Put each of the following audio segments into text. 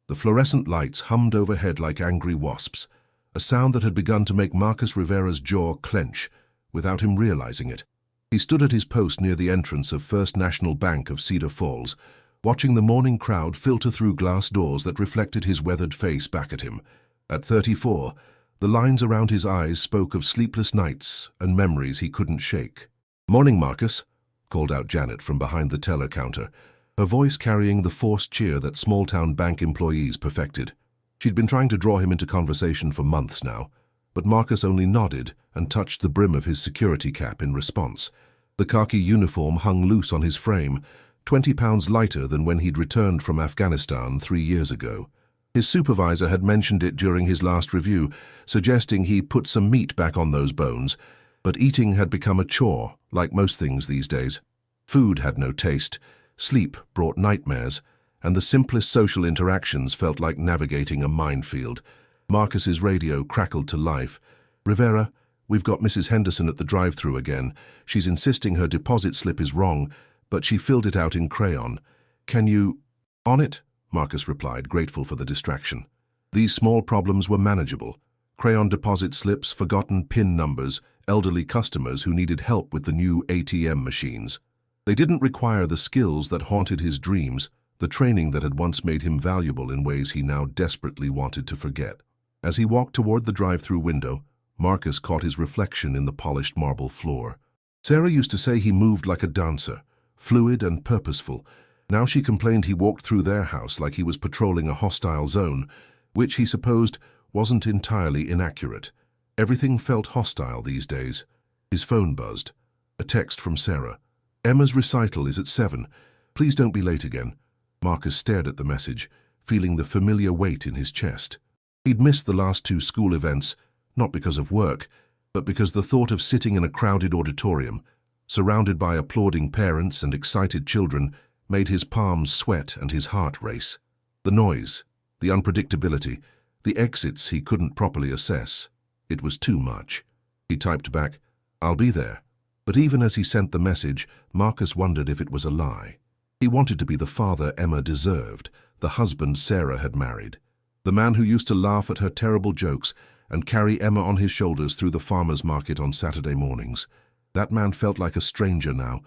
The fluorescent lights hummed overhead like angry wasps, a sound that had begun to make Marcus Rivera's jaw clench without him realizing it. He stood at his post near the entrance of First National Bank of Cedar Falls, watching the morning crowd filter through glass doors that reflected his weathered face back at him. At 34, the lines around his eyes spoke of sleepless nights and memories he couldn't shake. "Morning, Marcus," called out Janet from behind the teller counter, her voice carrying the forced cheer that small-town bank employees perfected. She'd been trying to draw him into conversation for months now, but Marcus only nodded and touched the brim of his security cap in response. The khaki uniform hung loose on his frame, 20 pounds lighter than when he'd returned from Afghanistan 3 years ago. His supervisor had mentioned it during his last review, suggesting he put some meat back on those bones, but eating had become a chore, like most things these days. Food had no taste, sleep brought nightmares, and the simplest social interactions felt like navigating a minefield. Marcus's radio crackled to life. "Rivera, we've got Mrs. Henderson at the drive-thru again. She's insisting her deposit slip is wrong, but she filled it out in crayon. Can you—" "On it," Marcus replied, grateful for the distraction. These small problems were manageable. Crayon deposit slips, forgotten PIN numbers, elderly customers who needed help with the new ATM machines. They didn't require the skills that haunted his dreams, the training that had once made him valuable in ways he now desperately wanted to forget. As he walked toward the drive-thru window, Marcus caught his reflection in the polished marble floor. Sarah used to say he moved like a dancer, fluid and purposeful. Now she complained he walked through their house like he was patrolling a hostile zone, which he supposed wasn't entirely inaccurate. Everything felt hostile these days. His phone buzzed. A text from Sarah. "Emma's recital is at 7. Please don't be late again." Marcus stared at the message, feeling the familiar weight in his chest. He'd missed the last 2 school events, not because of work, but because the thought of sitting in a crowded auditorium, surrounded by applauding parents and excited children, made his palms sweat and his heart race. The noise, the unpredictability, the exits he couldn't properly assess. It was too much. He typed back, "I'll be there." But even as he sent the message, Marcus wondered if it was a lie. He wanted to be the father Emma deserved, the husband Sarah had married, the man who used to laugh at her terrible jokes and carry Emma on his shoulders through the farmer's market on Saturday mornings. That man felt like a stranger now,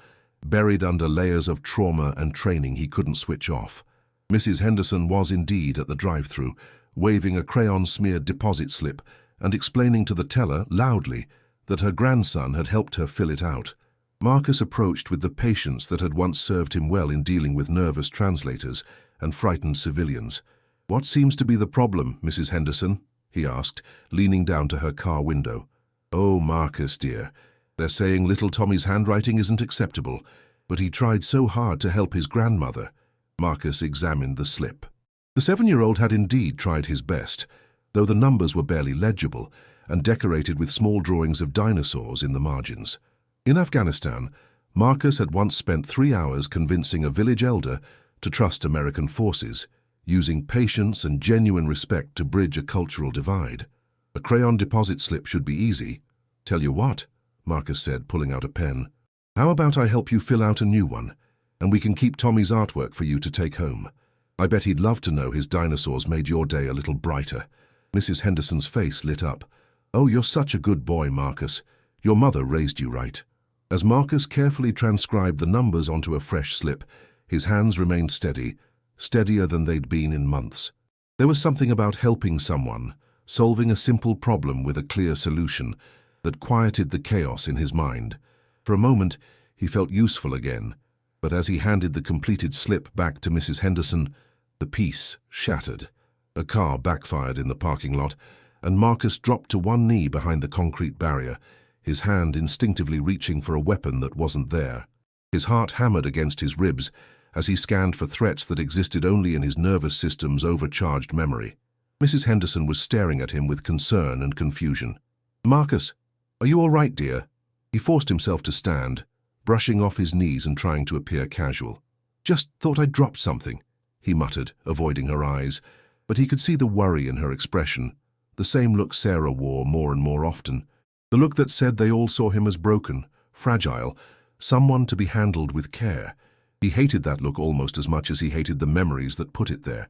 buried under layers of trauma and training he couldn't switch off. Mrs. Henderson was indeed at the drive-thru, waving a crayon-smeared deposit slip and explaining to the teller, loudly, that her grandson had helped her fill it out. Marcus approached with the patience that had once served him well in dealing with nervous translators and frightened civilians. "What seems to be the problem, Mrs. Henderson?" he asked, leaning down to her car window. "Oh, Marcus, dear, they're saying little Tommy's handwriting isn't acceptable, but he tried so hard to help his grandmother." Marcus examined the slip. The 7-year-old had indeed tried his best, though the numbers were barely legible and decorated with small drawings of dinosaurs in the margins. In Afghanistan, Marcus had once spent 3 hours convincing a village elder to trust American forces, using patience and genuine respect to bridge a cultural divide. A crayon deposit slip should be easy. "Tell you what," Marcus said, pulling out a pen. "How about I help you fill out a new one, and we can keep Tommy's artwork for you to take home? I bet he'd love to know his dinosaurs made your day a little brighter." Mrs. Henderson's face lit up. "Oh, you're such a good boy, Marcus. Your mother raised you right." As Marcus carefully transcribed the numbers onto a fresh slip, his hands remained steady, steadier than they'd been in months. There was something about helping someone, solving a simple problem with a clear solution, that quieted the chaos in his mind. For a moment, he felt useful again, but as he handed the completed slip back to Mrs. Henderson, the peace shattered. A car backfired in the parking lot, and Marcus dropped to one knee behind the concrete barrier, his hand instinctively reaching for a weapon that wasn't there. His heart hammered against his ribs as he scanned for threats that existed only in his nervous system's overcharged memory. Mrs. Henderson was staring at him with concern and confusion. "Marcus, are you all right, dear?" He forced himself to stand, brushing off his knees and trying to appear casual. "Just thought I'd dropped something," he muttered, avoiding her eyes, but he could see the worry in her expression, the same look Sarah wore more and more often. The look that said they all saw him as broken, fragile, someone to be handled with care. He hated that look almost as much as he hated the memories that put it there.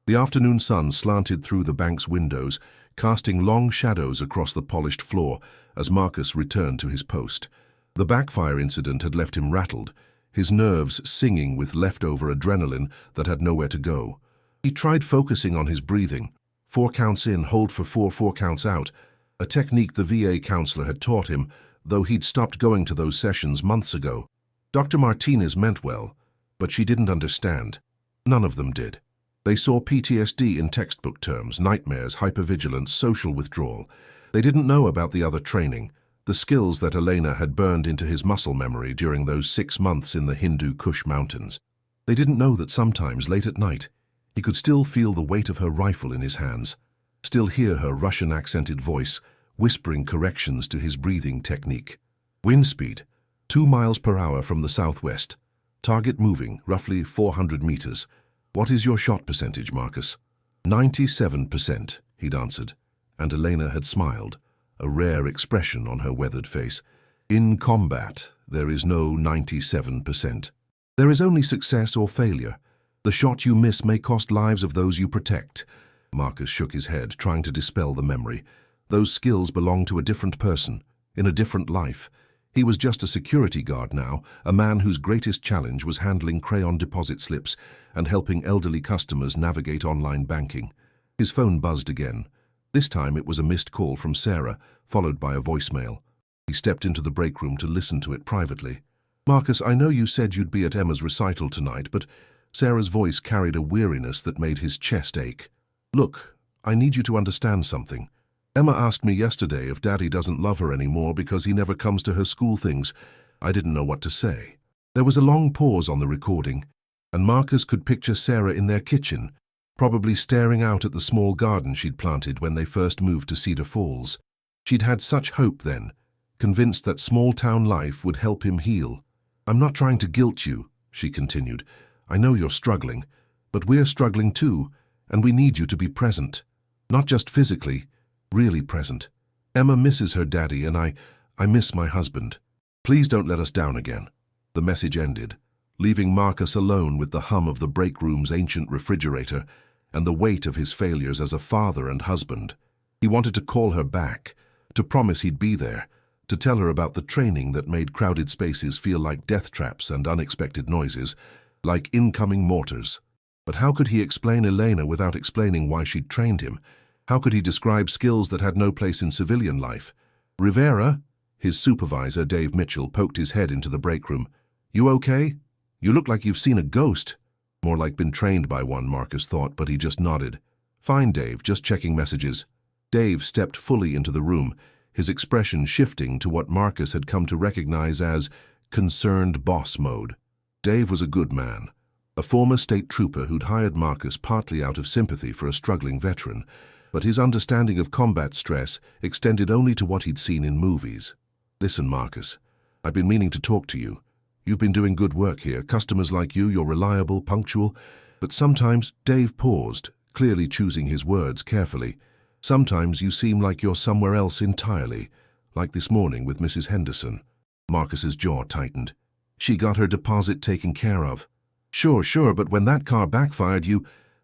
The afternoon sun slanted through the bank's windows, casting long shadows across the polished floor as Marcus returned to his post. The backfire incident had left him rattled, his nerves singing with leftover adrenaline that had nowhere to go. He tried focusing on his breathing. 4 counts in, hold for 4, 4 counts out, a technique the VA counselor had taught him, though he'd stopped going to those sessions months ago. Dr. Martinez meant well, but she didn't understand. None of them did. They saw PTSD in textbook terms, nightmares, hypervigilance, social withdrawal. They didn't know about the other training, the skills that Elena had burned into his muscle memory during those 6 months in the Hindu Kush mountains. They didn't know that sometimes, late at night, he could still feel the weight of her rifle in his hands, still hear her Russian-accented voice whispering corrections to his breathing technique. Wind speed, 2 miles per hour from the southwest. Target moving, roughly 400 meters. What is your shot percentage, Marcus? 97%, he'd answered, and Elena had smiled, a rare expression on her weathered face. In combat, there is no 97%. There is only success or failure. The shot you miss may cost lives of those you protect. Marcus shook his head, trying to dispel the memory. Those skills belong to a different person, in a different life. He was just a security guard now, a man whose greatest challenge was handling crayon deposit slips and helping elderly customers navigate online banking. His phone buzzed again. This time it was a missed call from Sarah, followed by a voicemail. He stepped into the break room to listen to it privately. Marcus, I know you said you'd be at Emma's recital tonight, but Sarah's voice carried a weariness that made his chest ache. Look, I need you to understand something. Emma asked me yesterday if Daddy doesn't love her anymore because he never comes to her school things. I didn't know what to say. There was a long pause on the recording, and Marcus could picture Sarah in their kitchen, probably staring out at the small garden she'd planted when they first moved to Cedar Falls. She'd had such hope then, convinced that small-town life would help him heal. I'm not trying to guilt you, she continued. I know you're struggling, but we're struggling too, and we need you to be present. Not just physically, really present. Emma misses her daddy, and I miss my husband. Please don't let us down again. The message ended, leaving Marcus alone with the hum of the break room's ancient refrigerator and the weight of his failures as a father and husband. He wanted to call her back, to promise he'd be there, to tell her about the training that made crowded spaces feel like death traps and unexpected noises, like incoming mortars. But how could he explain Elena without explaining why she'd trained him? How could he describe skills that had no place in civilian life? Rivera, his supervisor, Dave Mitchell, poked his head into the break room. You okay? You look like you've seen a ghost. More like been trained by one, Marcus thought, but he just nodded. Fine, Dave, just checking messages. Dave stepped fully into the room, his expression shifting to what Marcus had come to recognize as concerned boss mode. Dave was a good man, a former state trooper who'd hired Marcus partly out of sympathy for a struggling veteran, but his understanding of combat stress extended only to what he'd seen in movies. Listen, Marcus, I've been meaning to talk to you. You've been doing good work here. Customers like you're reliable, punctual, but sometimes, Dave paused, clearly choosing his words carefully. Sometimes you seem like you're somewhere else entirely, like this morning with Mrs. Henderson. Marcus's jaw tightened. She got her deposit taken care of. Sure, but when that car backfired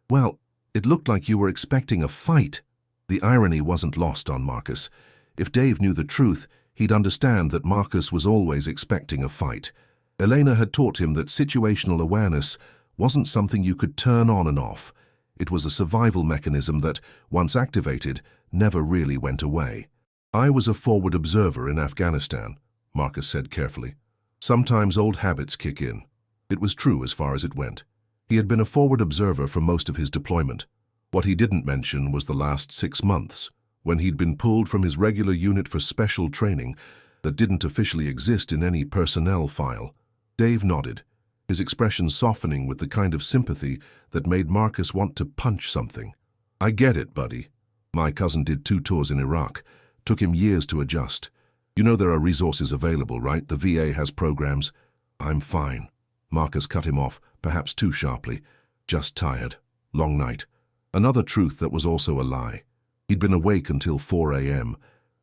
well, it looked like you were expecting a fight. The irony wasn't lost on Marcus. If Dave knew the truth, he'd understand that Marcus was always expecting a fight. Elena had taught him that situational awareness wasn't something you could turn on and off. It was a survival mechanism that, once activated, never really went away. I was a forward observer in Afghanistan, Marcus said carefully. Sometimes old habits kick in. It was true as far as it went. He had been a forward observer for most of his deployment. What he didn't mention was the last 6 months, when he'd been pulled from his regular unit for special training that didn't officially exist in any personnel file. Dave nodded, his expression softening with the kind of sympathy that made Marcus want to punch something. I get it, buddy. My cousin did 2 tours in Iraq. Took him years to adjust. You know there are resources available, right? The VA has programs. I'm fine. Marcus cut him off, perhaps too sharply. Just tired. Long night. Another truth that was also a lie. He'd been awake until 4 a.m.,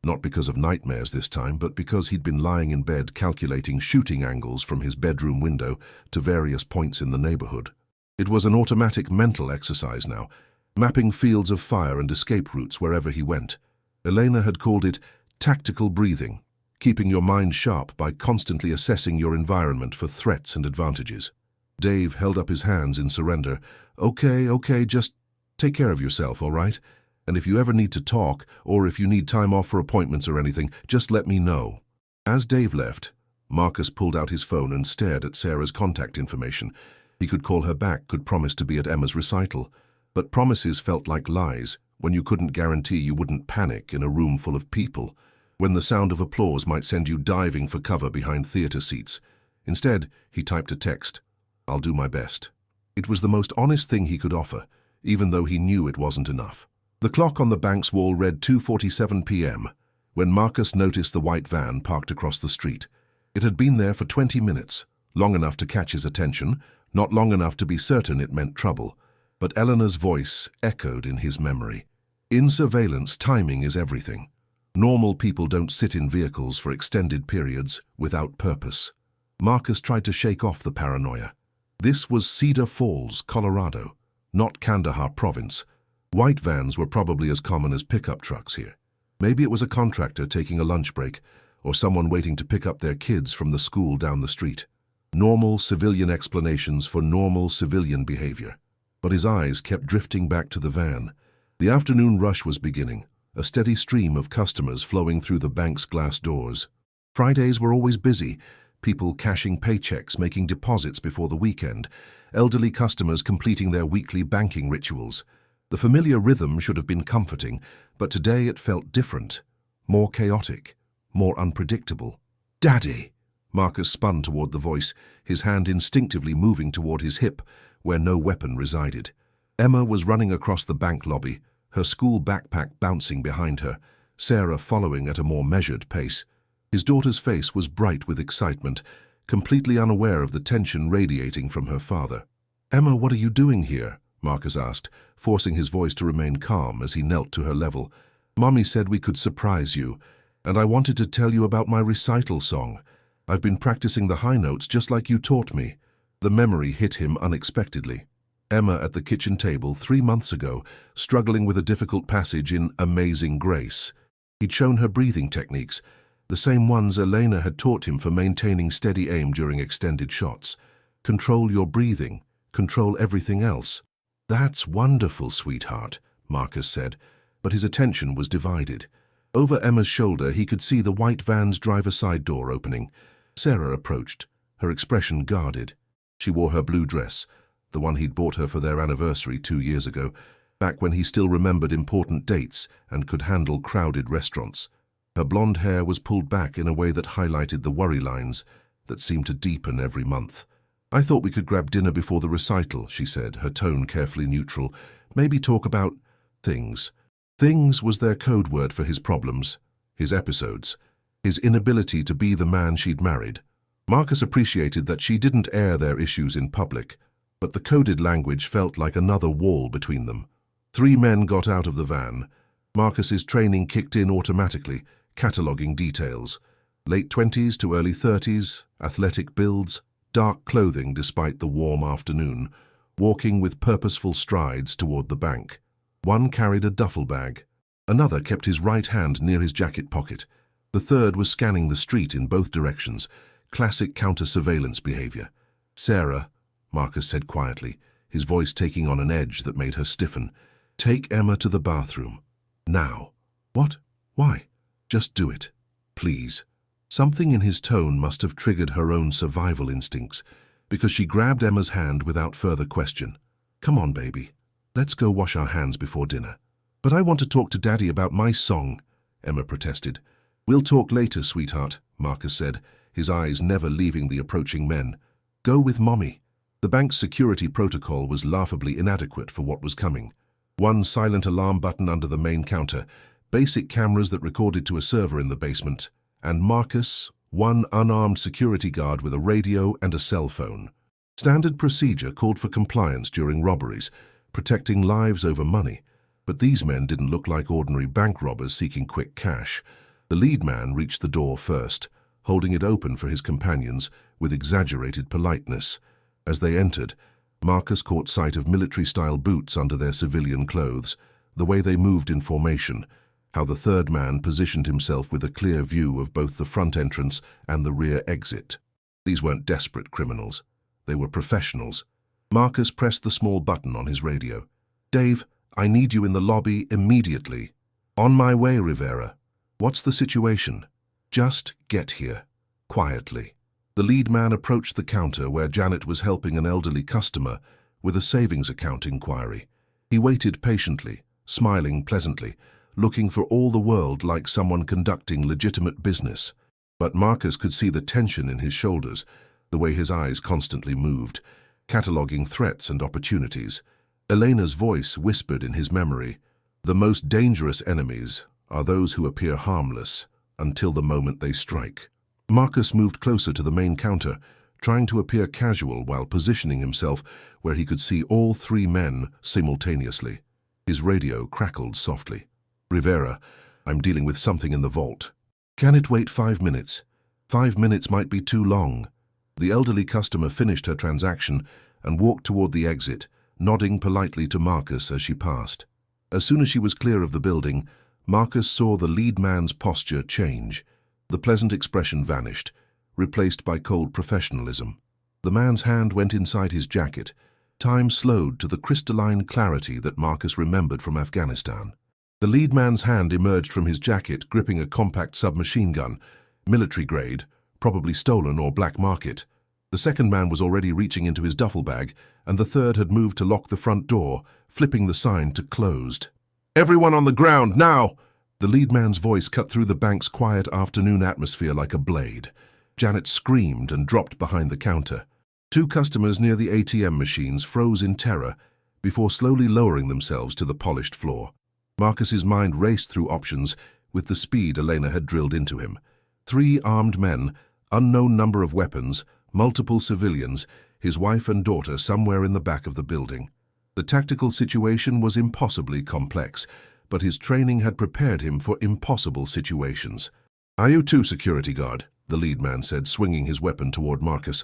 not because of nightmares this time, but because he'd been lying in bed calculating shooting angles from his bedroom window to various points in the neighborhood. It was an automatic mental exercise now, mapping fields of fire and escape routes wherever he went. Elena had called it tactical breathing, keeping your mind sharp by constantly assessing your environment for threats and advantages. Dave held up his hands in surrender. Okay, just take care of yourself, all right? And if you ever need to talk, or if you need time off for appointments or anything, just let me know. As Dave left, Marcus pulled out his phone and stared at Sarah's contact information. He could call her back, could promise to be at Emma's recital. But promises felt like lies when you couldn't guarantee you wouldn't panic in a room full of people, when the sound of applause might send you diving for cover behind theater seats. Instead, he typed a text, "I'll do my best." It was the most honest thing he could offer, even though he knew it wasn't enough. The clock on the bank's wall read 2:47 p.m. when Marcus noticed the white van parked across the street. It had been there for 20 minutes, long enough to catch his attention, not long enough to be certain it meant trouble. But Eleanor's voice echoed in his memory. In surveillance, timing is everything. Normal people don't sit in vehicles for extended periods without purpose. Marcus tried to shake off the paranoia. This was Cedar Falls, Colorado, not Kandahar province. White vans were probably as common as pickup trucks here. Maybe it was a contractor taking a lunch break, or someone waiting to pick up their kids from the school down the street. Normal civilian explanations for normal civilian behavior. But his eyes kept drifting back to the van. The afternoon rush was beginning, a steady stream of customers flowing through the bank's glass doors. Fridays were always busy, people cashing paychecks, making deposits before the weekend, elderly customers completing their weekly banking rituals. The familiar rhythm should have been comforting, but today it felt different, more chaotic, more unpredictable. "Daddy!" Marcus spun toward the voice, his hand instinctively moving toward his hip, where no weapon resided. Emma was running across the bank lobby, her school backpack bouncing behind her, Sarah following at a more measured pace. His daughter's face was bright with excitement, completely unaware of the tension radiating from her father. "Emma, what are you doing here?" Marcus asked, forcing his voice to remain calm as he knelt to her level. "Mommy said we could surprise you, and I wanted to tell you about my recital song. I've been practicing the high notes just like you taught me." The memory hit him unexpectedly. Emma at the kitchen table 3 months ago, struggling with a difficult passage in Amazing Grace. He'd shown her breathing techniques, the same ones Elena had taught him for maintaining steady aim during extended shots. Control your breathing, control everything else. "That's wonderful, sweetheart," Marcus said, but his attention was divided. Over Emma's shoulder, he could see the white van's driver's side door opening. Sarah approached, her expression guarded. She wore her blue dress, the one he'd bought her for their anniversary 2 years ago, back when he still remembered important dates and could handle crowded restaurants. Her blonde hair was pulled back in a way that highlighted the worry lines that seemed to deepen every month. "I thought we could grab dinner before the recital," she said, her tone carefully neutral. "Maybe talk about things." Things was their code word for his problems, his episodes, his inability to be the man she'd married. Marcus appreciated that she didn't air their issues in public, but the coded language felt like another wall between them. 3 men got out of the van. Marcus's training kicked in automatically, cataloguing details. Late 20s to early 30s, athletic builds, dark clothing despite the warm afternoon, walking with purposeful strides toward the bank. One carried a duffel bag. Another kept his right hand near his jacket pocket. The third was scanning the street in both directions, classic counter-surveillance behavior. "Sarah," Marcus said quietly, his voice taking on an edge that made her stiffen, "take Emma to the bathroom. Now." "What? Why?" "Just do it. Please." Something in his tone must have triggered her own survival instincts, because she grabbed Emma's hand without further question. "Come on, baby. Let's go wash our hands before dinner." "But I want to talk to Daddy about my song," Emma protested. "We'll talk later, sweetheart," Marcus said, his eyes never leaving the approaching men. "Go with Mommy." The bank's security protocol was laughably inadequate for what was coming. One silent alarm button under the main counter, basic cameras that recorded to a server in the basement, and Marcus, one unarmed security guard with a radio and a cell phone. Standard procedure called for compliance during robberies, protecting lives over money. But these men didn't look like ordinary bank robbers seeking quick cash. The lead man reached the door first, holding it open for his companions with exaggerated politeness. As they entered, Marcus caught sight of military-style boots under their civilian clothes, the way they moved in formation, how the third man positioned himself with a clear view of both the front entrance and the rear exit. These weren't desperate criminals. They were professionals. Marcus pressed the small button on his radio. "Dave, I need you in the lobby immediately." "On my way, Rivera." "What's the situation?" "Just get here. Quietly." The lead man approached the counter where Janet was helping an elderly customer with a savings account inquiry. He waited patiently, smiling pleasantly, looking for all the world like someone conducting legitimate business. But Marcus could see the tension in his shoulders, the way his eyes constantly moved, cataloguing threats and opportunities. Elena's voice whispered in his memory, "The most dangerous enemies are those who appear harmless until the moment they strike." Marcus moved closer to the main counter, trying to appear casual while positioning himself where he could see all three men simultaneously. His radio crackled softly. "Rivera, I'm dealing with something in the vault." "Can it wait 5 minutes? 5 minutes might be too long." The elderly customer finished her transaction and walked toward the exit, nodding politely to Marcus as she passed. As soon as she was clear of the building, Marcus saw the lead man's posture change. The pleasant expression vanished, replaced by cold professionalism. The man's hand went inside his jacket. Time slowed to the crystalline clarity that Marcus remembered from Afghanistan. The lead man's hand emerged from his jacket gripping a compact submachine gun, military grade, probably stolen or black market. The second man was already reaching into his duffel bag, and the third had moved to lock the front door, flipping the sign to closed. "Everyone on the ground, now!" The lead man's voice cut through the bank's quiet afternoon atmosphere like a blade. Janet screamed and dropped behind the counter. Two customers near the ATM machines froze in terror before slowly lowering themselves to the polished floor. Marcus's mind raced through options with the speed Elena had drilled into him. 3 armed men, unknown number of weapons, multiple civilians, his wife and daughter somewhere in the back of the building. The tactical situation was impossibly complex, but his training had prepared him for impossible situations. "Are you too, security guard?" the lead man said, swinging his weapon toward Marcus.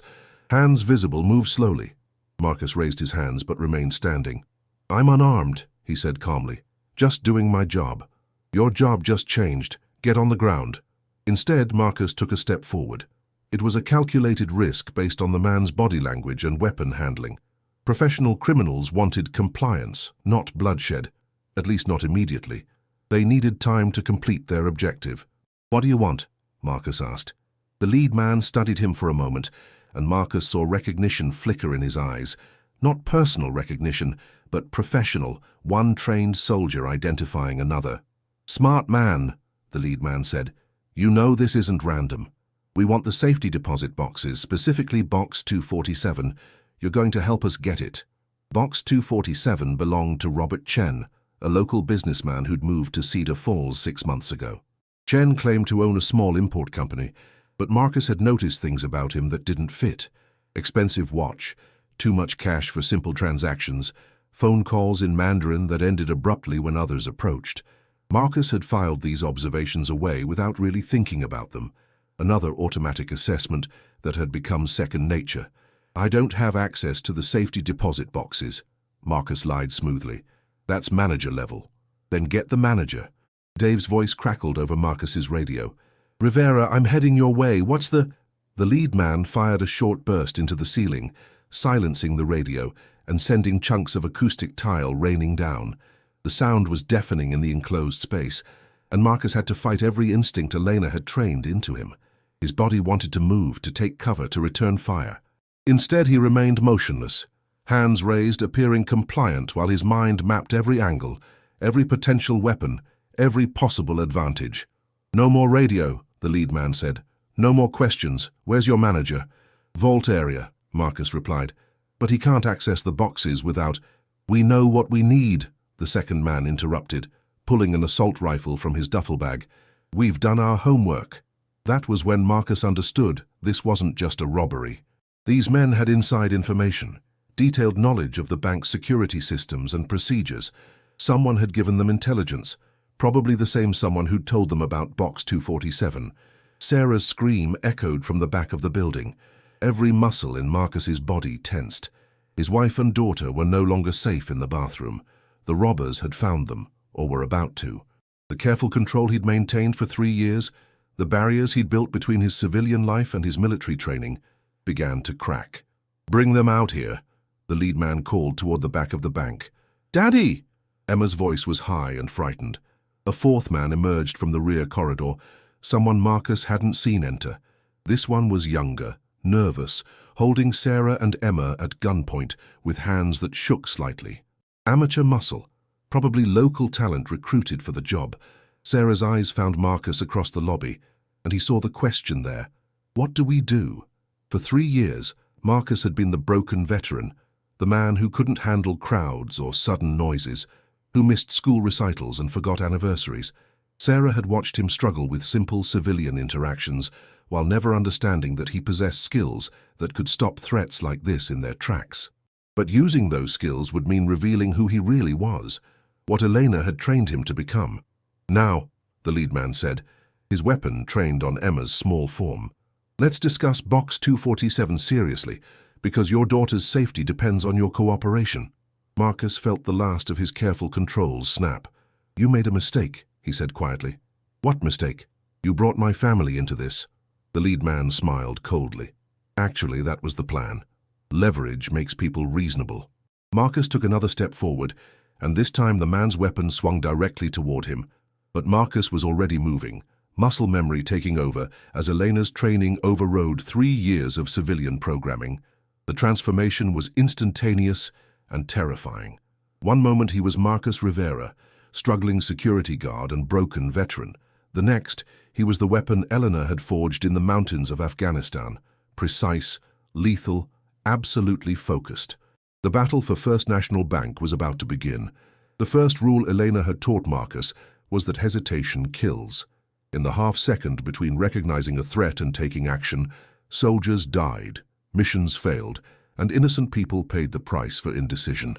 Hands visible, move slowly. Marcus raised his hands but remained standing. "I'm unarmed," he said calmly. "Just doing my job." "Your job just changed. Get on the ground." Instead, Marcus took a step forward. It was a calculated risk based on the man's body language and weapon handling. Professional criminals wanted compliance, not bloodshed, at least not immediately. They needed time to complete their objective. "What do you want?" Marcus asked. The lead man studied him for a moment, and Marcus saw recognition flicker in his eyes. Not personal recognition, but professional, one trained soldier identifying another. "Smart man," the lead man said. "You know this isn't random. We want the safety deposit boxes, specifically Box 247. You're going to help us get it." Box 247 belonged to Robert Chen, a local businessman who'd moved to Cedar Falls 6 months ago. Chen claimed to own a small import company, but Marcus had noticed things about him that didn't fit. Expensive watch, too much cash for simple transactions, phone calls in Mandarin that ended abruptly when others approached. Marcus had filed these observations away without really thinking about them. Another automatic assessment that had become second nature. "I don't have access to the safety deposit boxes," Marcus lied smoothly. "That's manager level." "Then get the manager." Dave's voice crackled over Marcus's radio. "Rivera, I'm heading your way. What's the—" The lead man fired a short burst into the ceiling, silencing the radio and sending chunks of acoustic tile raining down. The sound was deafening in the enclosed space, and Marcus had to fight every instinct Elena had trained into him. His body wanted to move, to take cover, to return fire. Instead, he remained motionless, hands raised, appearing compliant while his mind mapped every angle, every potential weapon, every possible advantage. "No more radio," the lead man said. "No more questions. Where's your manager?" "Vault area," Marcus replied. "But he can't access the boxes without—" "We know what we need," the second man interrupted, pulling an assault rifle from his duffel bag. "We've done our homework." That was when Marcus understood this wasn't just a robbery. These men had inside information, detailed knowledge of the bank's security systems and procedures. Someone had given them intelligence, probably the same someone who'd told them about Box 247. Sarah's scream echoed from the back of the building. Every muscle in Marcus's body tensed. His wife and daughter were no longer safe in the bathroom. The robbers had found them, or were about to. The careful control he'd maintained for 3 years, the barriers he'd built between his civilian life and his military training, began to crack. "Bring them out here," the lead man called toward the back of the bank. "Daddy!" Emma's voice was high and frightened. A fourth man emerged from the rear corridor, someone Marcus hadn't seen enter. This one was younger, nervous, holding Sarah and Emma at gunpoint with hands that shook slightly. Amateur muscle, probably local talent recruited for the job. Sarah's eyes found Marcus across the lobby, and he saw the question there. What do we do? For 3 years, Marcus had been the broken veteran, the man who couldn't handle crowds or sudden noises, who missed school recitals and forgot anniversaries. Sarah had watched him struggle with simple civilian interactions, while never understanding that he possessed skills that could stop threats like this in their tracks. But using those skills would mean revealing who he really was, what Elena had trained him to become. "Now," the lead man said, his weapon trained on Emma's small form, "let's discuss Box 247 seriously, because your daughter's safety depends on your cooperation." Marcus felt the last of his careful controls snap. "You made a mistake," he said quietly. "What mistake?" "You brought my family into this." The lead man smiled coldly. "Actually, that was the plan. Leverage makes people reasonable." Marcus took another step forward, and this time the man's weapon swung directly toward him. But Marcus was already moving, muscle memory taking over as Elena's training overrode 3 years of civilian programming. The transformation was instantaneous and terrifying. One moment he was Marcus Rivera, struggling security guard and broken veteran. The next, he was the weapon Elena had forged in the mountains of Afghanistan, precise, lethal, absolutely focused. The battle for First National Bank was about to begin. The first rule Elena had taught Marcus was that hesitation kills. In the half-second between recognizing a threat and taking action, soldiers died, missions failed, and innocent people paid the price for indecision.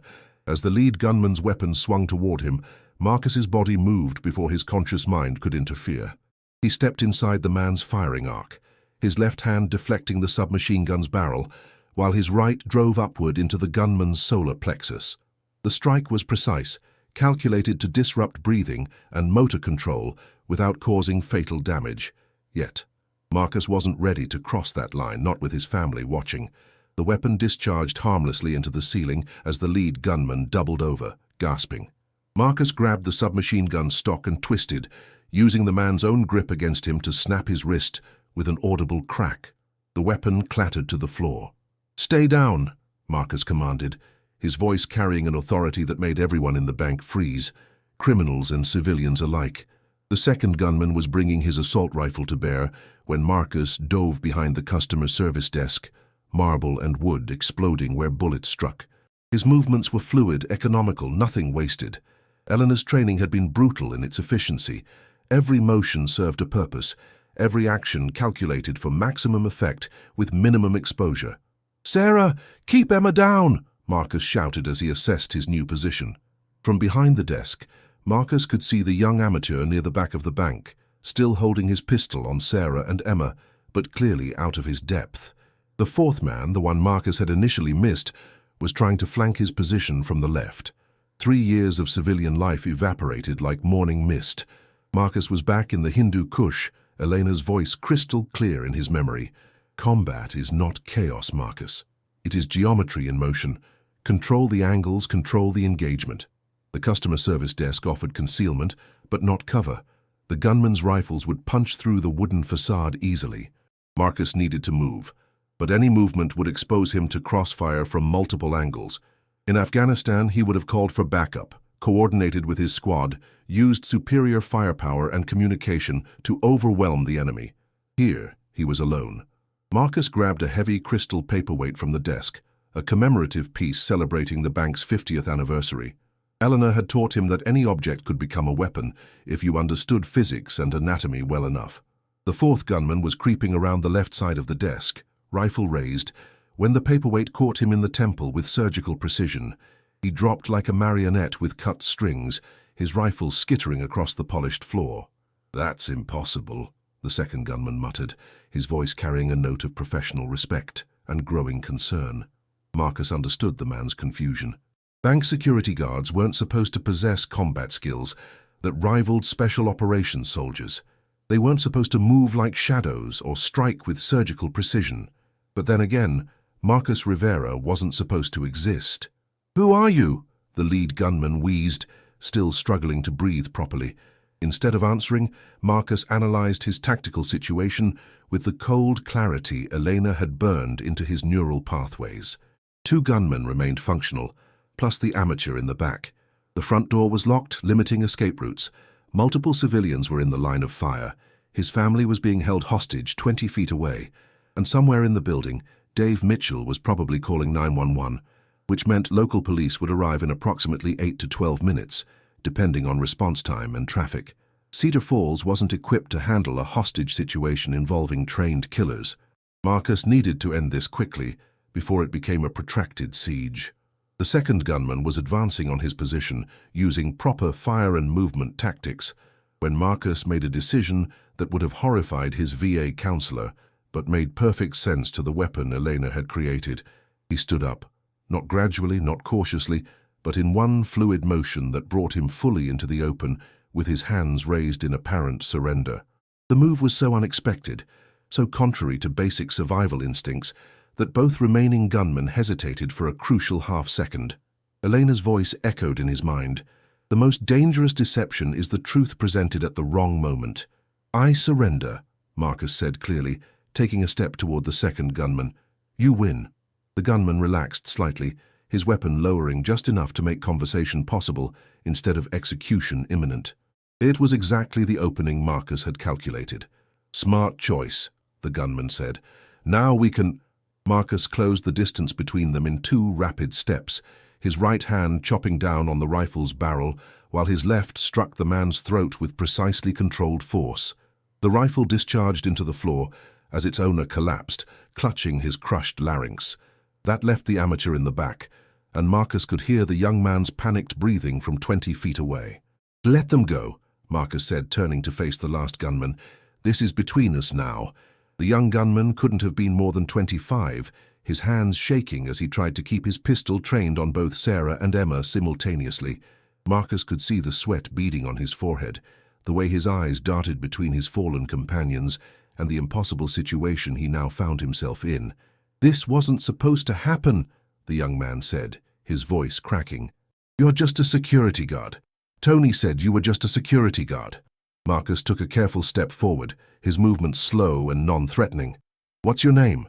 As the lead gunman's weapon swung toward him, Marcus's body moved before his conscious mind could interfere. He stepped inside the man's firing arc, his left hand deflecting the submachine gun's barrel, while his right drove upward into the gunman's solar plexus. The strike was precise, calculated to disrupt breathing and motor control without causing fatal damage. Yet, Marcus wasn't ready to cross that line, not with his family watching. The weapon discharged harmlessly into the ceiling as the lead gunman doubled over, gasping. Marcus grabbed the submachine gun stock and twisted, using the man's own grip against him to snap his wrist with an audible crack. The weapon clattered to the floor. "Stay down," Marcus commanded, his voice carrying an authority that made everyone in the bank freeze, criminals and civilians alike. The second gunman was bringing his assault rifle to bear when Marcus dove behind the customer service desk, marble and wood exploding where bullets struck. His movements were fluid, economical, nothing wasted. Elena's training had been brutal in its efficiency. Every motion served a purpose, every action calculated for maximum effect with minimum exposure. "Sarah, keep Emma down!" Marcus shouted as he assessed his new position. From behind the desk, Marcus could see the young amateur near the back of the bank, still holding his pistol on Sarah and Emma, but clearly out of his depth. The fourth man, the one Marcus had initially missed, was trying to flank his position from the left. 3 years of civilian life evaporated like morning mist. Marcus was back in the Hindu Kush, Elena's voice crystal clear in his memory. "Combat is not chaos, Marcus. It is geometry in motion. Control the angles, control the engagement." The customer service desk offered concealment, but not cover. The gunman's rifles would punch through the wooden facade easily. Marcus needed to move, but any movement would expose him to crossfire from multiple angles. In Afghanistan, he would have called for backup, coordinated with his squad, used superior firepower and communication to overwhelm the enemy. Here, he was alone. Marcus grabbed a heavy crystal paperweight from the desk, a commemorative piece celebrating the bank's 50th anniversary. Elena had taught him that any object could become a weapon if you understood physics and anatomy well enough. The fourth gunman was creeping around the left side of the desk, rifle raised, when the paperweight caught him in the temple with surgical precision. He dropped like a marionette with cut strings, his rifle skittering across the polished floor. "That's impossible," the second gunman muttered, his voice carrying a note of professional respect and growing concern. Marcus understood the man's confusion. Bank security guards weren't supposed to possess combat skills that rivaled special operations soldiers. They weren't supposed to move like shadows or strike with surgical precision. But then again, Marcus Rivera wasn't supposed to exist. "Who are you?" the lead gunman wheezed, still struggling to breathe properly. Instead of answering, Marcus analyzed his tactical situation with the cold clarity Elena had burned into his neural pathways. 2 gunmen remained functional, plus the amateur in the back. The front door was locked, limiting escape routes. Multiple civilians were in the line of fire. His family was being held hostage 20 feet away. And somewhere in the building, Dave Mitchell was probably calling 911, which meant local police would arrive in approximately 8 to 12 minutes, depending on response time and traffic. Cedar Falls wasn't equipped to handle a hostage situation involving trained killers. Marcus needed to end this quickly before it became a protracted siege. The second gunman was advancing on his position using proper fire and movement tactics when Marcus made a decision that would have horrified his VA counselor, but made perfect sense to the weapon Elena had created. He stood up, not gradually, not cautiously, but in one fluid motion that brought him fully into the open, with his hands raised in apparent surrender. The move was so unexpected, so contrary to basic survival instincts, that both remaining gunmen hesitated for a crucial half-second. Elena's voice echoed in his mind. "The most dangerous deception is the truth presented at the wrong moment." "I surrender," Marcus said clearly, taking a step toward the second gunman. "You win." The gunman relaxed slightly, his weapon lowering just enough to make conversation possible instead of execution imminent. It was exactly the opening Marcus had calculated. "Smart choice," the gunman said. "Now we can—" Marcus closed the distance between them in 2 rapid steps, his right hand chopping down on the rifle's barrel, while his left struck the man's throat with precisely controlled force. The rifle discharged into the floor as its owner collapsed, clutching his crushed larynx. That left the amateur in the back, and Marcus could hear the young man's panicked breathing from 20 feet away. "Let them go," Marcus said, turning to face the last gunman. "This is between us now." The young gunman couldn't have been more than 25, his hands shaking as he tried to keep his pistol trained on both Sarah and Emma simultaneously. Marcus could see the sweat beading on his forehead, the way his eyes darted between his fallen companions, and the impossible situation he now found himself in. "This wasn't supposed to happen," the young man said, his voice cracking. "You're just a security guard. Tony said you were just a security guard." Marcus took a careful step forward, his movements slow and non-threatening. "What's your name?"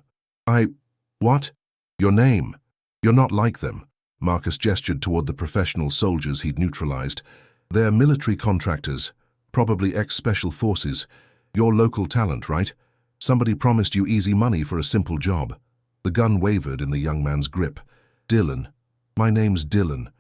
What? Your name? You're not like them." Marcus gestured toward the professional soldiers he'd neutralized. "They're military contractors, probably ex-special forces. You're local talent, right? Somebody promised you easy money for a simple job." The gun wavered in the young man's grip. "Dylan. My name's Dylan."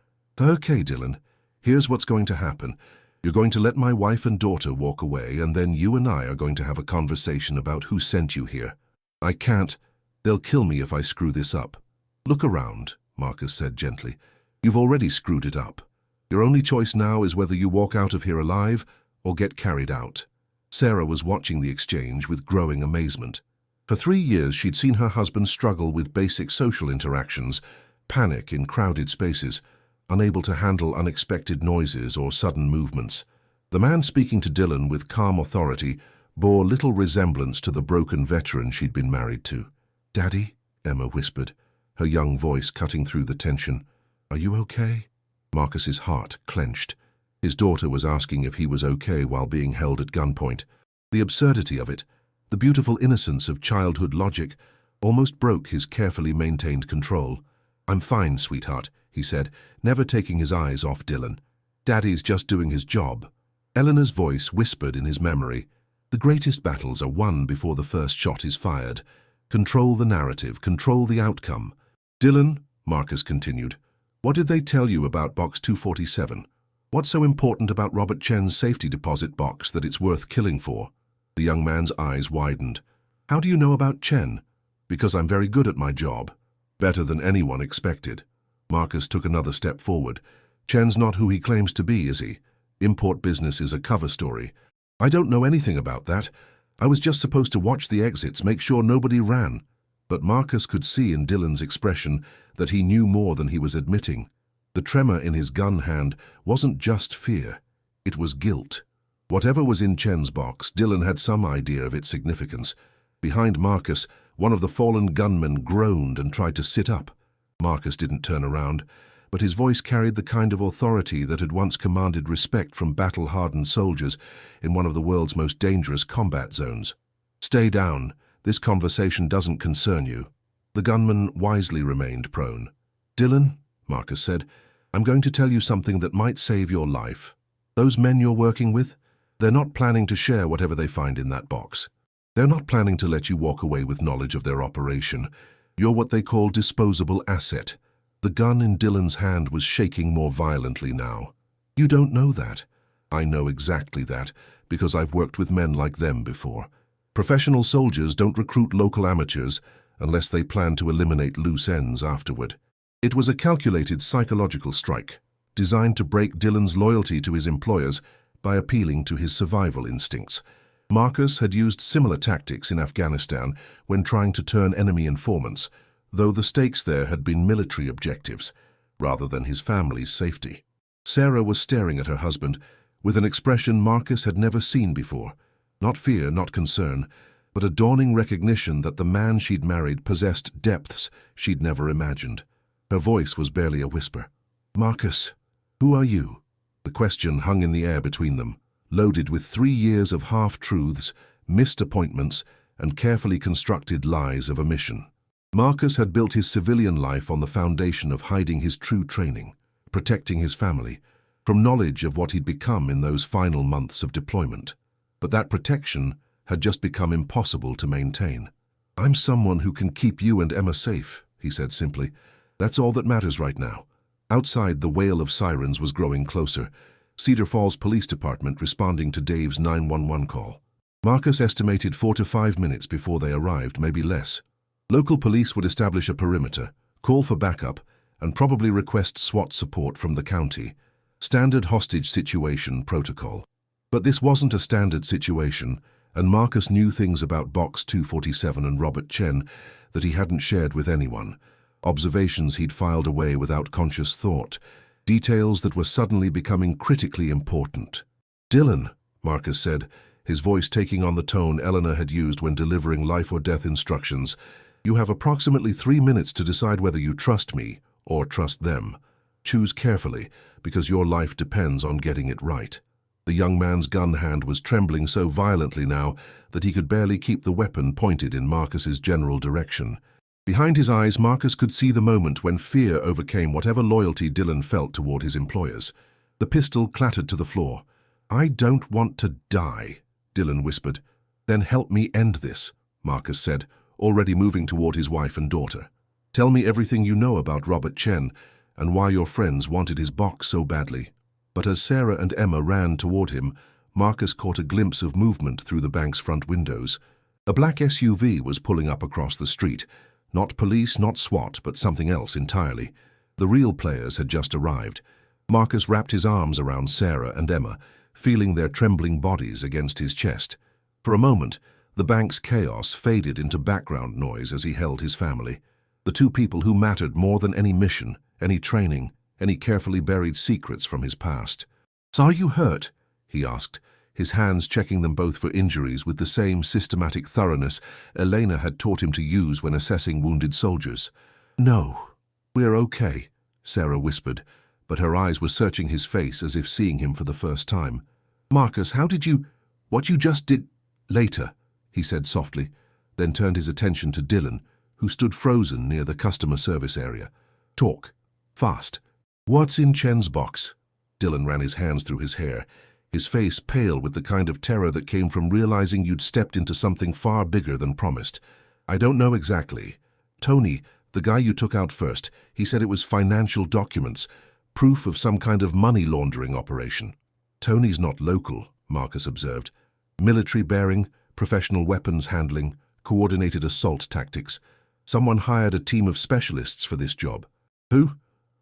"Okay, Dylan. Here's what's going to happen. You're going to let my wife and daughter walk away, and then you and I are going to have a conversation about who sent you here." "I can't. They'll kill me if I screw this up." "Look around," Marcus said gently. "You've already screwed it up. Your only choice now is whether you walk out of here alive or get carried out." Sarah was watching the exchange with growing amazement. For 3 years, she'd seen her husband struggle with basic social interactions, panic in crowded spaces, unable to handle unexpected noises or sudden movements. The man speaking to Dylan with calm authority bore little resemblance to the broken veteran she'd been married to. "Daddy," Emma whispered, her young voice cutting through the tension. "Are you okay?" Marcus's heart clenched. His daughter was asking if he was okay while being held at gunpoint. The absurdity of it, the beautiful innocence of childhood logic, almost broke his carefully maintained control. "I'm fine, sweetheart," he said, never taking his eyes off Dylan. "Daddy's just doing his job." Eleanor's voice whispered in his memory. "The greatest battles are won before the first shot is fired. Control the narrative, control the outcome." "Dylan," Marcus continued, "what did they tell you about Box 247? What's so important about Robert Chen's safety deposit box that it's worth killing for?" The young man's eyes widened. "How do you know about Chen?" "Because I'm very good at my job. Better than anyone expected." Marcus took another step forward. "Chen's not who he claims to be, is he? Import business is a cover story." "I don't know anything about that. I was just supposed to watch the exits, make sure nobody ran." But Marcus could see in Dylan's expression that he knew more than he was admitting. The tremor in his gun hand wasn't just fear, it was guilt. Whatever was in Chen's box, Dylan had some idea of its significance. Behind Marcus, one of the fallen gunmen groaned and tried to sit up. Marcus didn't turn around, but his voice carried the kind of authority that had once commanded respect from battle-hardened soldiers in one of the world's most dangerous combat zones. "Stay down. This conversation doesn't concern you." The gunman wisely remained prone. "Dylan," Marcus said, "I'm going to tell you something that might save your life. Those men you're working with, they're not planning to share whatever they find in that box. They're not planning to let you walk away with knowledge of their operation. You're what they call disposable asset." The gun in Dylan's hand was shaking more violently now. "You don't know that." "I know exactly that, because I've worked with men like them before. Professional soldiers don't recruit local amateurs unless they plan to eliminate loose ends afterward." It was a calculated psychological strike, designed to break Dylan's loyalty to his employers by appealing to his survival instincts. Marcus had used similar tactics in Afghanistan when trying to turn enemy informants, though the stakes there had been military objectives, rather than his family's safety. Sarah was staring at her husband with an expression Marcus had never seen before. Not fear, not concern, but a dawning recognition that the man she'd married possessed depths she'd never imagined. Her voice was barely a whisper. "Marcus, who are you?" The question hung in the air between them, loaded with 3 years of half-truths, missed appointments, and carefully constructed lies of omission. Marcus had built his civilian life on the foundation of hiding his true training, protecting his family, from knowledge of what he'd become in those final months of deployment. But that protection had just become impossible to maintain. "I'm someone who can keep you and Emma safe," he said simply. "That's all that matters right now." Outside, the wail of sirens was growing closer, Cedar Falls Police Department responding to Dave's 911 call. Marcus estimated 4 to 5 minutes before they arrived, maybe less. Local police would establish a perimeter, call for backup, and probably request SWAT support from the county. Standard hostage situation protocol. But this wasn't a standard situation, and Marcus knew things about Box 247 and Robert Chen that he hadn't shared with anyone. Observations he'd filed away without conscious thought. Details that were suddenly becoming critically important. "Dylan," Marcus said, his voice taking on the tone Eleanor had used when delivering life-or-death instructions, "you have approximately 3 minutes to decide whether you trust me or trust them. Choose carefully, because your life depends on getting it right." The young man's gun hand was trembling so violently now that he could barely keep the weapon pointed in Marcus's general direction. Behind his eyes, Marcus could see the moment when fear overcame whatever loyalty Dylan felt toward his employers. The pistol clattered to the floor. "I don't want to die," Dylan whispered. "Then help me end this," Marcus said, already moving toward his wife and daughter. "Tell me everything you know about Robert Chen and why your friends wanted his box so badly." But as Sarah and Emma ran toward him, Marcus caught a glimpse of movement through the bank's front windows. A black SUV was pulling up across the street. Not police, not SWAT, but something else entirely. The real players had just arrived. Marcus wrapped his arms around Sarah and Emma, feeling their trembling bodies against his chest. For a moment, the bank's chaos faded into background noise as he held his family. The two people who mattered more than any mission, any training, any carefully buried secrets from his past. "So are you hurt?" he asked, his hands checking them both for injuries with the same systematic thoroughness Elena had taught him to use when assessing wounded soldiers. "No, we're okay," Sarah whispered, but her eyes were searching his face as if seeing him for the first time. "Marcus, what you just did—" "Later," he said softly, then turned his attention to Dylan, who stood frozen near the customer service area. "Talk. Fast." "What's in Chen's box?" Dylan ran his hands through his hair, his face pale with the kind of terror that came from realizing you'd stepped into something far bigger than promised. "I don't know exactly. Tony, the guy you took out first, he said it was financial documents, proof of some kind of money laundering operation." "Tony's not local," Marcus observed. "Military bearing, professional weapons handling, coordinated assault tactics. Someone hired a team of specialists for this job." "Who?"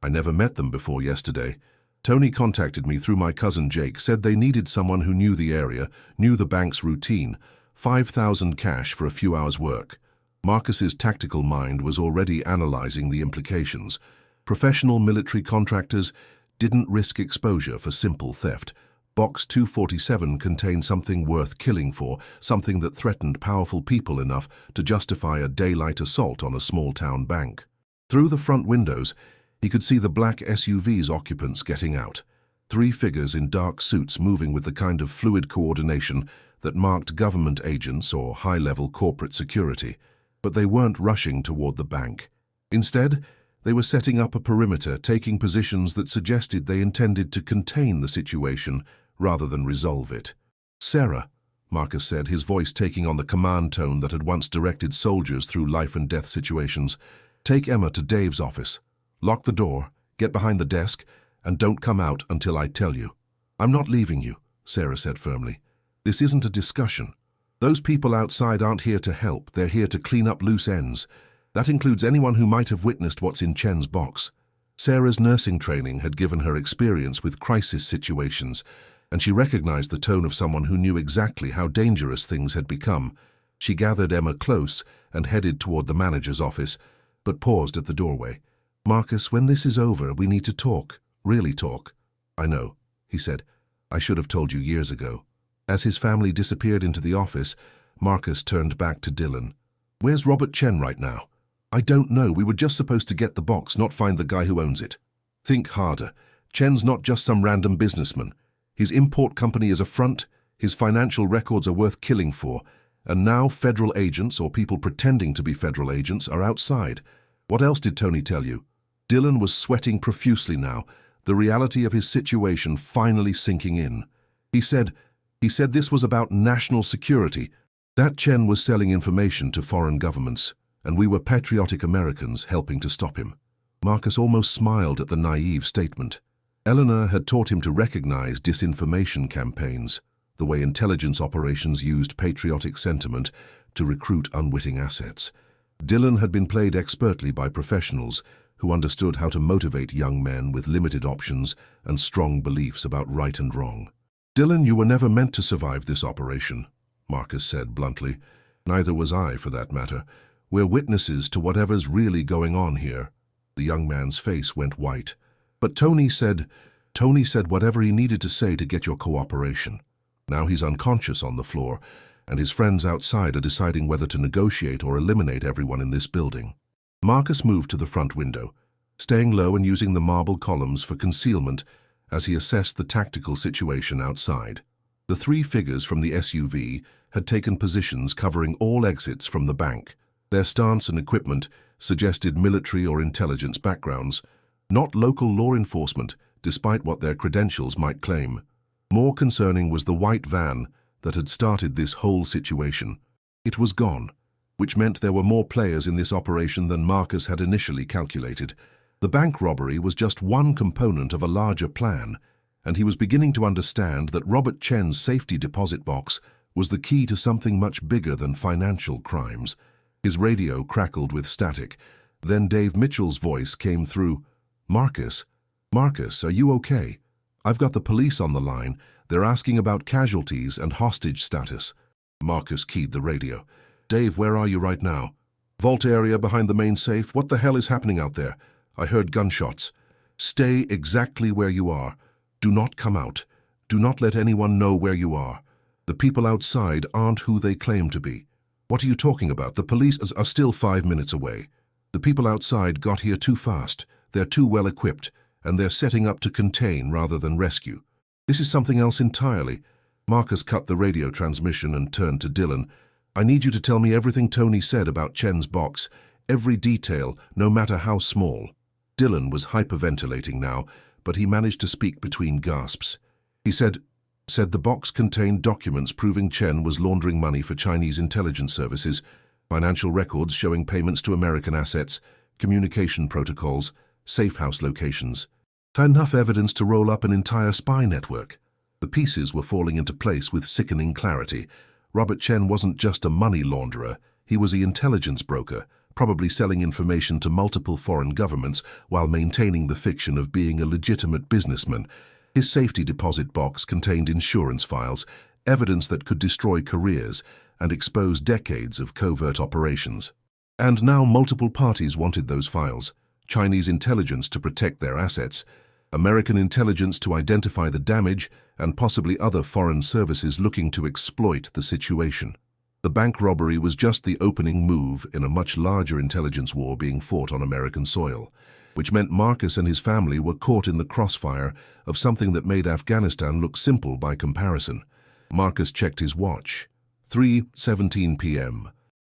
"I never met them before yesterday. Tony contacted me through my cousin Jake, said they needed someone who knew the area, knew the bank's routine, 5,000 cash for a few hours' work." Marcus's tactical mind was already analyzing the implications. Professional military contractors didn't risk exposure for simple theft. Box 247 contained something worth killing for, something that threatened powerful people enough to justify a daylight assault on a small-town bank. Through the front windows, he could see the black SUV's occupants getting out. 3 figures in dark suits moving with the kind of fluid coordination that marked government agents or high-level corporate security. But they weren't rushing toward the bank. Instead, they were setting up a perimeter, taking positions that suggested they intended to contain the situation rather than resolve it. "Sarah," Marcus said, his voice taking on the command tone that had once directed soldiers through life-and-death situations, "take Emma to Dave's office. Lock the door, get behind the desk, and don't come out until I tell you." "I'm not leaving you," Sarah said firmly. "This isn't a discussion. Those people outside aren't here to help, they're here to clean up loose ends. That includes anyone who might have witnessed what's in Chen's box." Sarah's nursing training had given her experience with crisis situations, and she recognized the tone of someone who knew exactly how dangerous things had become. She gathered Emma close and headed toward the manager's office, but paused at the doorway. "Marcus, when this is over, we need to talk, really talk." "I know," he said. "I should have told you years ago." As his family disappeared into the office, Marcus turned back to Dylan. "Where's Robert Chen right now?" "I don't know. We were just supposed to get the box, not find the guy who owns it." "Think harder. Chen's not just some random businessman. His import company is a front, his financial records are worth killing for, and now federal agents or people pretending to be federal agents are outside. What else did Tony tell you?" Dylan was sweating profusely now, the reality of his situation finally sinking in. He said this was about national security, that Chen was selling information to foreign governments, and we were patriotic Americans helping to stop him. Marcus almost smiled at the naive statement. Eleanor had taught him to recognize disinformation campaigns, the way intelligence operations used patriotic sentiment to recruit unwitting assets. Dylan had been played expertly by professionals who understood how to motivate young men with limited options and strong beliefs about right and wrong. "Dylan, you were never meant to survive this operation," Marcus said bluntly. "Neither was I, for that matter. We're witnesses to whatever's really going on here." The young man's face went white. "But Tony said whatever he needed to say to get your cooperation. Now he's unconscious on the floor, and his friends outside are deciding whether to negotiate or eliminate everyone in this building." Marcus moved to the front window, staying low and using the marble columns for concealment as he assessed the tactical situation outside. The 3 figures from the SUV had taken positions covering all exits from the bank. Their stance and equipment suggested military or intelligence backgrounds, not local law enforcement, despite what their credentials might claim. More concerning was the white van that had started this whole situation. It was gone, which meant there were more players in this operation than Marcus had initially calculated. The bank robbery was just one component of a larger plan, and he was beginning to understand that Robert Chen's safety deposit box was the key to something much bigger than financial crimes. His radio crackled with static. Then Dave Mitchell's voice came through. Marcus, are you okay? I've got the police on the line. They're asking about casualties and hostage status." Marcus keyed the radio. "Dave, where are you right now?" "Vault area behind the main safe. What the hell is happening out there? I heard gunshots." "Stay exactly where you are. Do not come out. Do not let anyone know where you are. The people outside aren't who they claim to be." "What are you talking about? The police are still 5 minutes away. The people outside got here too fast. They're too well equipped, and they're setting up to contain rather than rescue." "This is something else entirely." Marcus cut the radio transmission and turned to Dylan. "I need you to tell me everything Tony said about Chen's box, every detail, no matter how small." Dylan was hyperventilating now, but he managed to speak between gasps. He said the box contained documents proving Chen was laundering money for Chinese intelligence services, financial records showing payments to American assets, communication protocols, safe house locations. Enough evidence to roll up an entire spy network. The pieces were falling into place with sickening clarity. Robert Chen wasn't just a money launderer, he was the intelligence broker, probably selling information to multiple foreign governments while maintaining the fiction of being a legitimate businessman. His safety deposit box contained insurance files, evidence that could destroy careers and expose decades of covert operations. And now multiple parties wanted those files. Chinese intelligence to protect their assets, American intelligence to identify the damage, and possibly other foreign services looking to exploit the situation. The bank robbery was just the opening move in a much larger intelligence war being fought on American soil, which meant Marcus and his family were caught in the crossfire of something that made Afghanistan look simple by comparison. Marcus checked his watch. 3:17 p.m.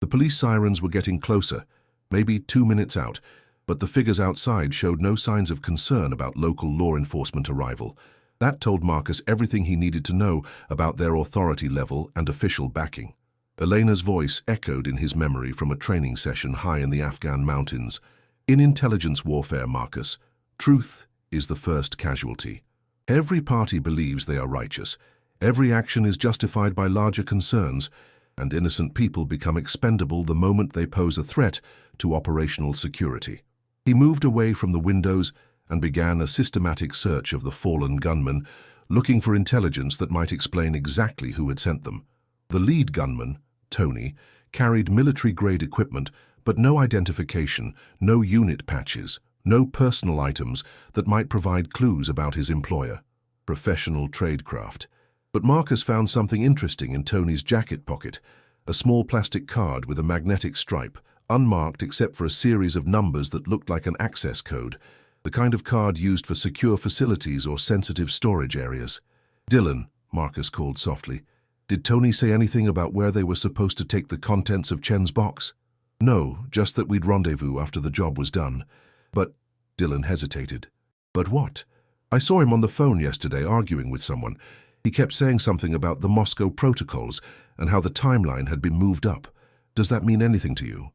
The police sirens were getting closer, maybe 2 minutes out, but the figures outside showed no signs of concern about local law enforcement arrival. That told Marcus everything he needed to know about their authority level and official backing. Elena's voice echoed in his memory from a training session high in the Afghan mountains. In intelligence warfare, Marcus, truth is the first casualty. Every party believes they are righteous. Every action is justified by larger concerns, and innocent people become expendable the moment they pose a threat to operational security. He moved away from the windows and began a systematic search of the fallen gunmen, looking for intelligence that might explain exactly who had sent them. The lead gunman, Tony, carried military-grade equipment, but no identification, no unit patches, no personal items that might provide clues about his employer. Professional tradecraft. But Marcus found something interesting in Tony's jacket pocket, a small plastic card with a magnetic stripe, unmarked except for a series of numbers that looked like an access code, the kind of card used for secure facilities or sensitive storage areas. "Dylan," Marcus called softly, "did Tony say anything about where they were supposed to take the contents of Chen's box?" "No, just that we'd rendezvous after the job was done." "But," Dylan hesitated. "But what? I saw him on the phone yesterday arguing with someone. He kept saying something about the Moscow protocols and how the timeline had been moved up. Does that mean anything to you?"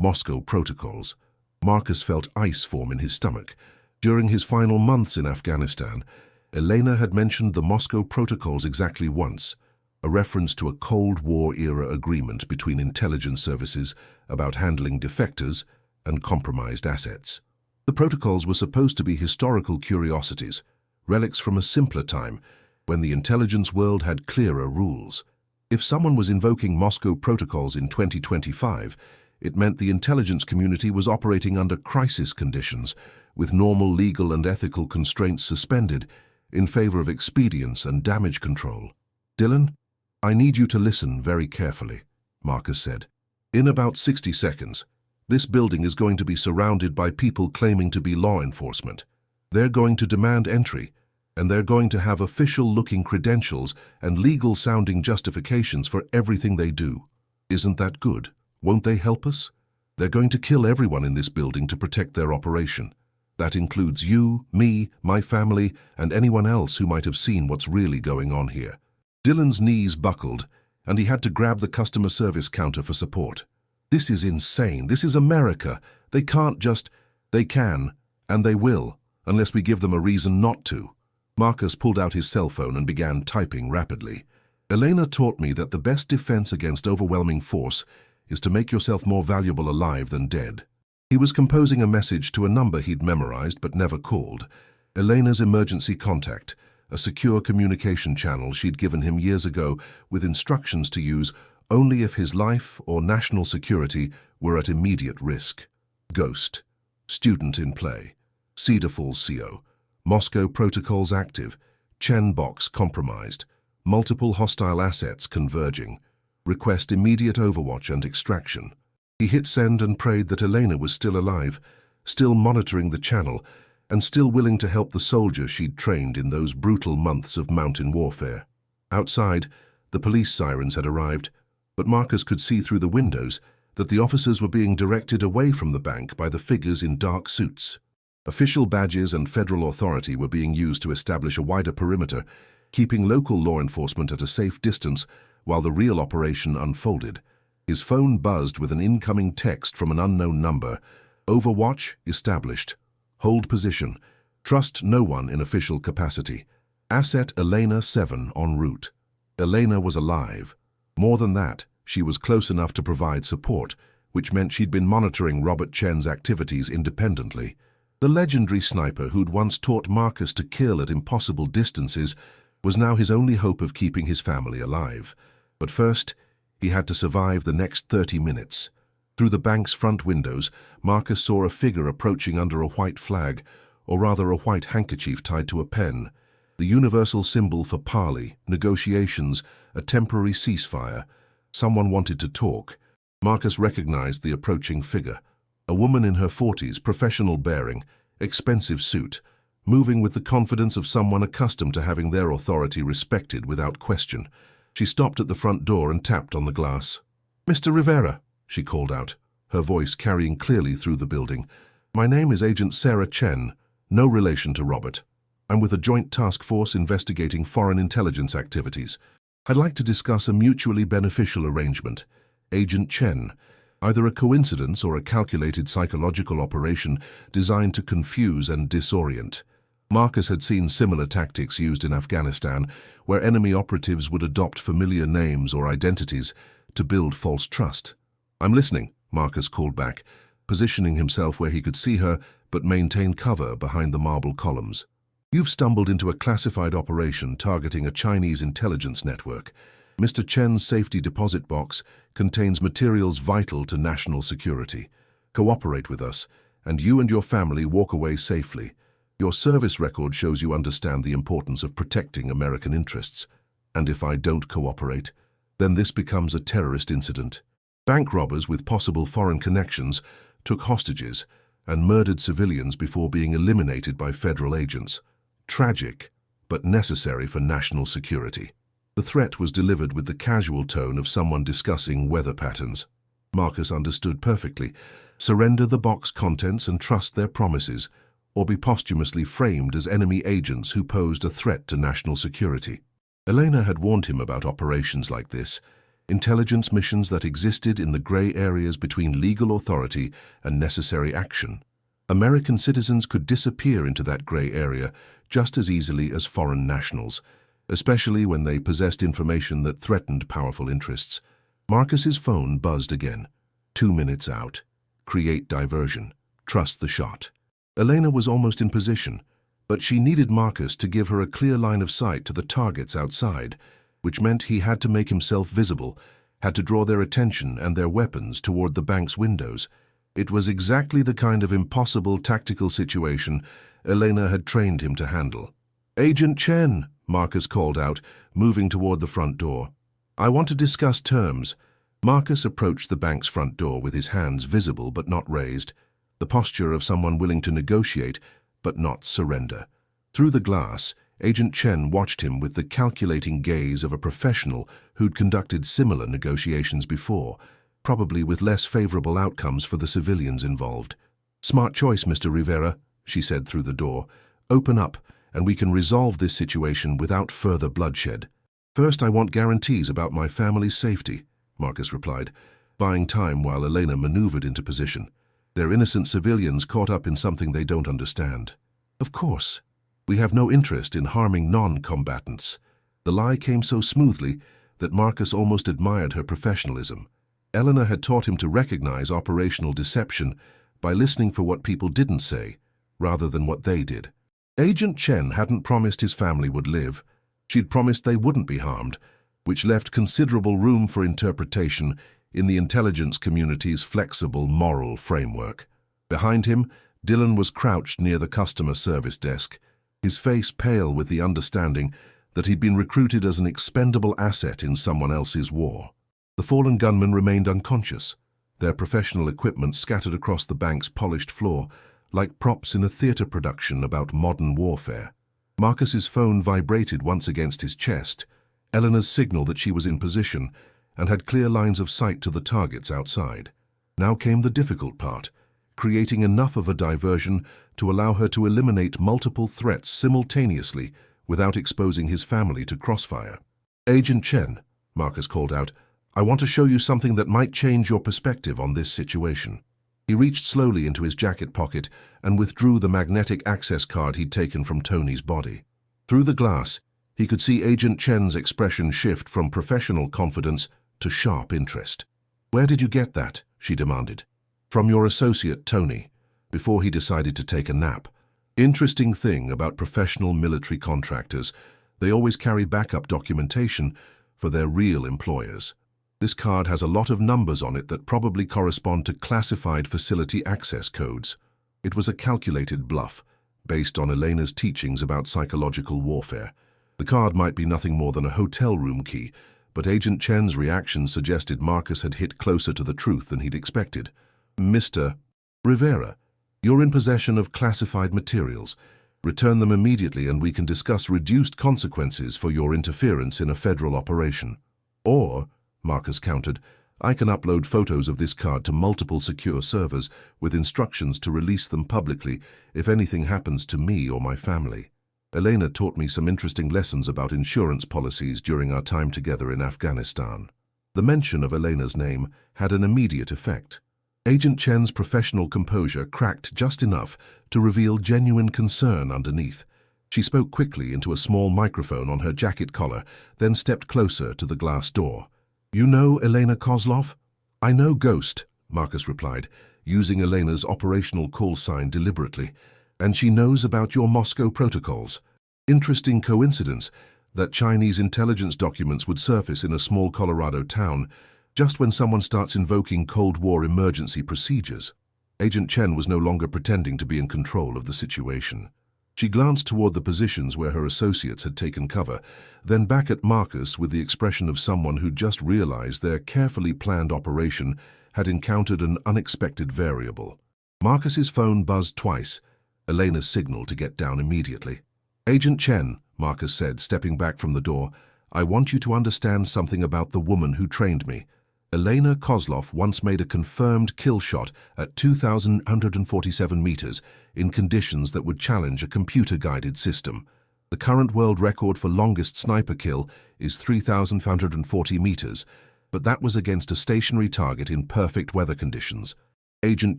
Moscow protocols. Marcus felt ice form in his stomach. During his final months in Afghanistan, Elena had mentioned the Moscow protocols exactly once, a reference to a Cold War-era agreement between intelligence services about handling defectors and compromised assets. The protocols were supposed to be historical curiosities, relics from a simpler time, when the intelligence world had clearer rules. If someone was invoking Moscow protocols in 2025, it meant the intelligence community was operating under crisis conditions, with normal legal and ethical constraints suspended in favor of expedience and damage control. "Dylan, I need you to listen very carefully," Marcus said. "In about 60 seconds, this building is going to be surrounded by people claiming to be law enforcement. They're going to demand entry, and they're going to have official-looking credentials and legal-sounding justifications for everything they do. Isn't that good? Won't they help us? They're going to kill everyone in this building to protect their operation. That includes you, me, my family, and anyone else who might have seen what's really going on here." Dylan's knees buckled, and he had to grab the customer service counter for support. "This is insane. This is America. They can't just—" "They can, and they will, unless we give them a reason not to." Marcus pulled out his cell phone and began typing rapidly. "Elena taught me that the best defense against overwhelming force is to make yourself more valuable alive than dead." He was composing a message to a number he'd memorized but never called. Elena's emergency contact, a secure communication channel she'd given him years ago with instructions to use only if his life or national security were at immediate risk. Ghost. Student in play. Cedar Falls CO. Moscow protocols active. Chen box compromised. Multiple hostile assets converging. Request immediate overwatch and extraction. He hit send and prayed that Elena was still alive, still monitoring the channel, and still willing to help the soldier she'd trained in those brutal months of mountain warfare. Outside, the police sirens had arrived, but Marcus could see through the windows that the officers were being directed away from the bank by the figures in dark suits. Official badges and federal authority were being used to establish a wider perimeter, keeping local law enforcement at a safe distance while the real operation unfolded. His phone buzzed with an incoming text from an unknown number. "Overwatch established. Hold position. Trust no one in official capacity. Asset Elena 7 en route." Elena was alive. More than that, she was close enough to provide support, which meant she'd been monitoring Robert Chen's activities independently. The legendary sniper who'd once taught Marcus to kill at impossible distances was now his only hope of keeping his family alive. But first, he had to survive the next 30 minutes. Through the bank's front windows, Marcus saw a figure approaching under a white flag, or rather a white handkerchief tied to a pen, the universal symbol for parley, negotiations, a temporary ceasefire. Someone wanted to talk. Marcus recognized the approaching figure. A woman in her 40s, professional bearing, expensive suit, moving with the confidence of someone accustomed to having their authority respected without question. She stopped at the front door and tapped on the glass. "Mr. Rivera," she called out, her voice carrying clearly through the building. "My name is Agent Sarah Chen, no relation to Robert. I'm with a joint task force investigating foreign intelligence activities. I'd like to discuss a mutually beneficial arrangement. Agent Chen, either a coincidence or a calculated psychological operation designed to confuse and disorient." Marcus had seen similar tactics used in Afghanistan, where enemy operatives would adopt familiar names or identities to build false trust. "I'm listening," Marcus called back, positioning himself where he could see her but maintain cover behind the marble columns. "You've stumbled into a classified operation targeting a Chinese intelligence network. Mr. Chen's safety deposit box contains materials vital to national security. Cooperate with us, and you and your family walk away safely. Your service record shows you understand the importance of protecting American interests. And if I don't cooperate, then this becomes a terrorist incident." Bank robbers with possible foreign connections took hostages and murdered civilians before being eliminated by federal agents. Tragic, but necessary for national security. The threat was delivered with the casual tone of someone discussing weather patterns. Marcus understood perfectly. Surrender the box contents and trust their promises, or be posthumously framed as enemy agents who posed a threat to national security. Elena had warned him about operations like this, intelligence missions that existed in the gray areas between legal authority and necessary action. American citizens could disappear into that gray area just as easily as foreign nationals, especially when they possessed information that threatened powerful interests. Marcus's phone buzzed again. 2 minutes out. Create diversion. Trust the shot. Elena was almost in position, but she needed Marcus to give her a clear line of sight to the targets outside, which meant he had to make himself visible, had to draw their attention and their weapons toward the bank's windows. It was exactly the kind of impossible tactical situation Elena had trained him to handle. "Agent Chen," Marcus called out, moving toward the front door. "I want to discuss terms." Marcus approached the bank's front door with his hands visible but not raised, the posture of someone willing to negotiate but not surrender. Through the glass, Agent Chen watched him with the calculating gaze of a professional who'd conducted similar negotiations before, probably with less favorable outcomes for the civilians involved. "Smart choice, Mr. Rivera," she said through the door. "Open up, and we can resolve this situation without further bloodshed." "First, I want guarantees about my family's safety," Marcus replied, buying time while Elena maneuvered into position. "They're innocent civilians caught up in something they don't understand." "Of course. We have no interest in harming non-combatants." The lie came so smoothly that Marcus almost admired her professionalism. Elena had taught him to recognize operational deception by listening for what people didn't say, rather than what they did. Agent Chen hadn't promised his family would live. She'd promised they wouldn't be harmed, which left considerable room for interpretation in the intelligence community's flexible moral framework. Behind him, Dylan was crouched near the customer service desk, his face pale with the understanding that he'd been recruited as an expendable asset in someone else's war. The fallen gunmen remained unconscious, their professional equipment scattered across the bank's polished floor, like props in a theater production about modern warfare. Marcus's phone vibrated once against his chest, Elena's signal that she was in position and had clear lines of sight to the targets outside. Now came the difficult part, creating enough of a diversion to allow her to eliminate multiple threats simultaneously without exposing his family to crossfire. "Agent Chen," Marcus called out, "I want to show you something that might change your perspective on this situation." He reached slowly into his jacket pocket and withdrew the magnetic access card he'd taken from Tony's body. Through the glass, he could see Agent Chen's expression shift from professional confidence to sharp interest. "Where did you get that?" she demanded. "From your associate, Tony, before he decided to take a nap. Interesting thing about professional military contractors, they always carry backup documentation for their real employers." This card has a lot of numbers on it that probably correspond to classified facility access codes. It was a calculated bluff, based on Elena's teachings about psychological warfare. The card might be nothing more than a hotel room key, but Agent Chen's reaction suggested Marcus had hit closer to the truth than he'd expected. Mr. Rivera, you're in possession of classified materials. Return them immediately and we can discuss reduced consequences for your interference in a federal operation. Or, Marcus countered, I can upload photos of this card to multiple secure servers with instructions to release them publicly if anything happens to me or my family. Elena taught me some interesting lessons about insurance policies during our time together in Afghanistan. The mention of Elena's name had an immediate effect. Agent Chen's professional composure cracked just enough to reveal genuine concern underneath. She spoke quickly into a small microphone on her jacket collar, then stepped closer to the glass door. You know Elena Kozlov? I know Ghost, Marcus replied, using Elena's operational call sign deliberately. And she knows about your Moscow protocols. Interesting coincidence that Chinese intelligence documents would surface in a small Colorado town just when someone starts invoking Cold War emergency procedures. Agent Chen was no longer pretending to be in control of the situation. She glanced toward the positions where her associates had taken cover, then back at Marcus with the expression of someone who'd just realized their carefully planned operation had encountered an unexpected variable. Marcus's phone buzzed twice, Elena's signal to get down immediately. Agent Chen, Marcus said, stepping back from the door, I want you to understand something about the woman who trained me. Elena Kozlov once made a confirmed kill shot at 2,147 meters in conditions that would challenge a computer-guided system. The current world record for longest sniper kill is 3,540 meters, but that was against a stationary target in perfect weather conditions. Agent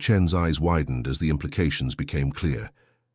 Chen's eyes widened as the implications became clear.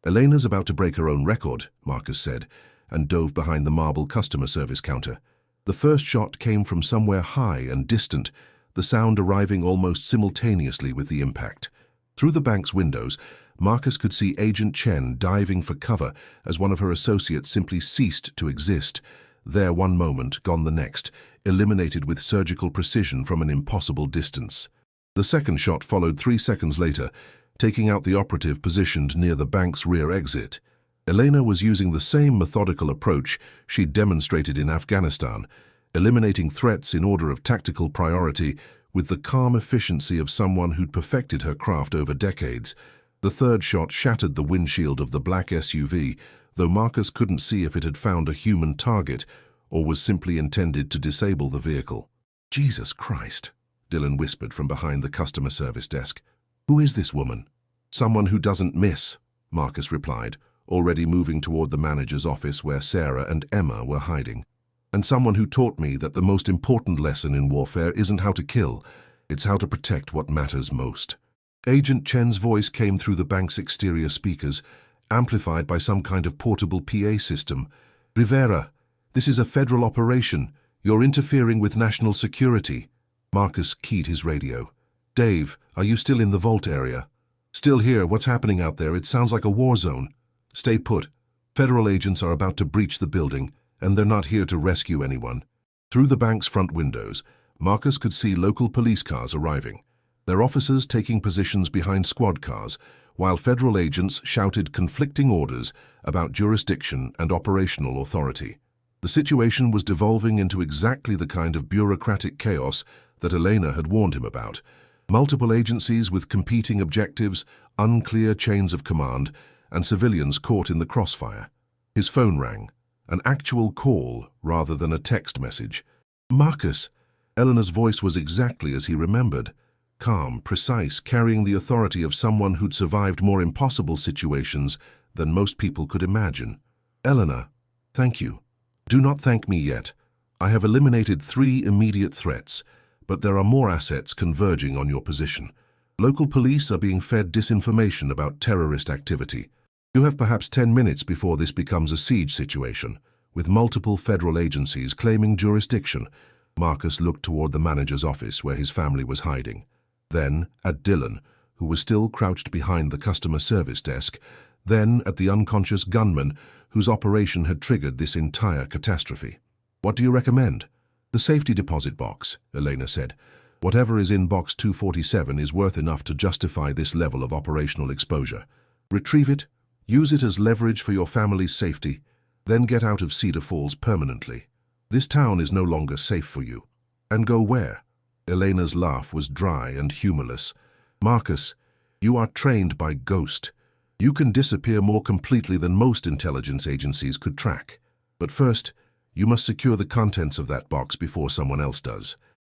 Elena's about to break her own record, Marcus said, and dove behind the marble customer service counter. The first shot came from somewhere high and distant, the sound arriving almost simultaneously with the impact. Through the bank's windows, Marcus could see Agent Chen diving for cover as one of her associates simply ceased to exist, there one moment, gone the next, eliminated with surgical precision from an impossible distance. The second shot followed 3 seconds later, taking out the operative positioned near the bank's rear exit. Elena was using the same methodical approach she'd demonstrated in Afghanistan, eliminating threats in order of tactical priority with the calm efficiency of someone who'd perfected her craft over decades. The third shot shattered the windshield of the black SUV, though Marcus couldn't see if it had found a human target or was simply intended to disable the vehicle. Jesus Christ, Dylan whispered from behind the customer service desk. Who is this woman? Someone who doesn't miss, Marcus replied, already moving toward the manager's office where Sarah and Emma were hiding. And someone who taught me that the most important lesson in warfare isn't how to kill, it's how to protect what matters most. Agent Chen's voice came through the bank's exterior speakers, amplified by some kind of portable PA system. Rivera, this is a federal operation. You're interfering with national security. Marcus keyed his radio. Dave, are you still in the vault area? Still here. What's happening out there? It sounds like a war zone. Stay put. Federal agents are about to breach the building, and they're not here to rescue anyone. Through the bank's front windows, Marcus could see local police cars arriving, their officers taking positions behind squad cars, while federal agents shouted conflicting orders about jurisdiction and operational authority. The situation was devolving into exactly the kind of bureaucratic chaos that Elena had warned him about. Multiple agencies with competing objectives, unclear chains of command, and civilians caught in the crossfire. His phone rang, an actual call rather than a text message. Marcus! Elena's voice was exactly as he remembered. Calm, precise, carrying the authority of someone who'd survived more impossible situations than most people could imagine. Elena, thank you. Do not thank me yet. I have eliminated 3 immediate threats, but there are more assets converging on your position. Local police are being fed disinformation about terrorist activity. You have perhaps 10 minutes before this becomes a siege situation, with multiple federal agencies claiming jurisdiction. Marcus looked toward the manager's office where his family was hiding. Then at Dylan, who was still crouched behind the customer service desk, then at the unconscious gunman whose operation had triggered this entire catastrophe. What do you recommend? The safety deposit box, Elena said. Whatever is in box 247 is worth enough to justify this level of operational exposure. Retrieve it, use it as leverage for your family's safety, then get out of Cedar Falls permanently. This town is no longer safe for you. And go where? Elena's laugh was dry and humorless. Marcus, you are trained by Ghost. You can disappear more completely than most intelligence agencies could track. But first, you must secure the contents of that box before someone else does.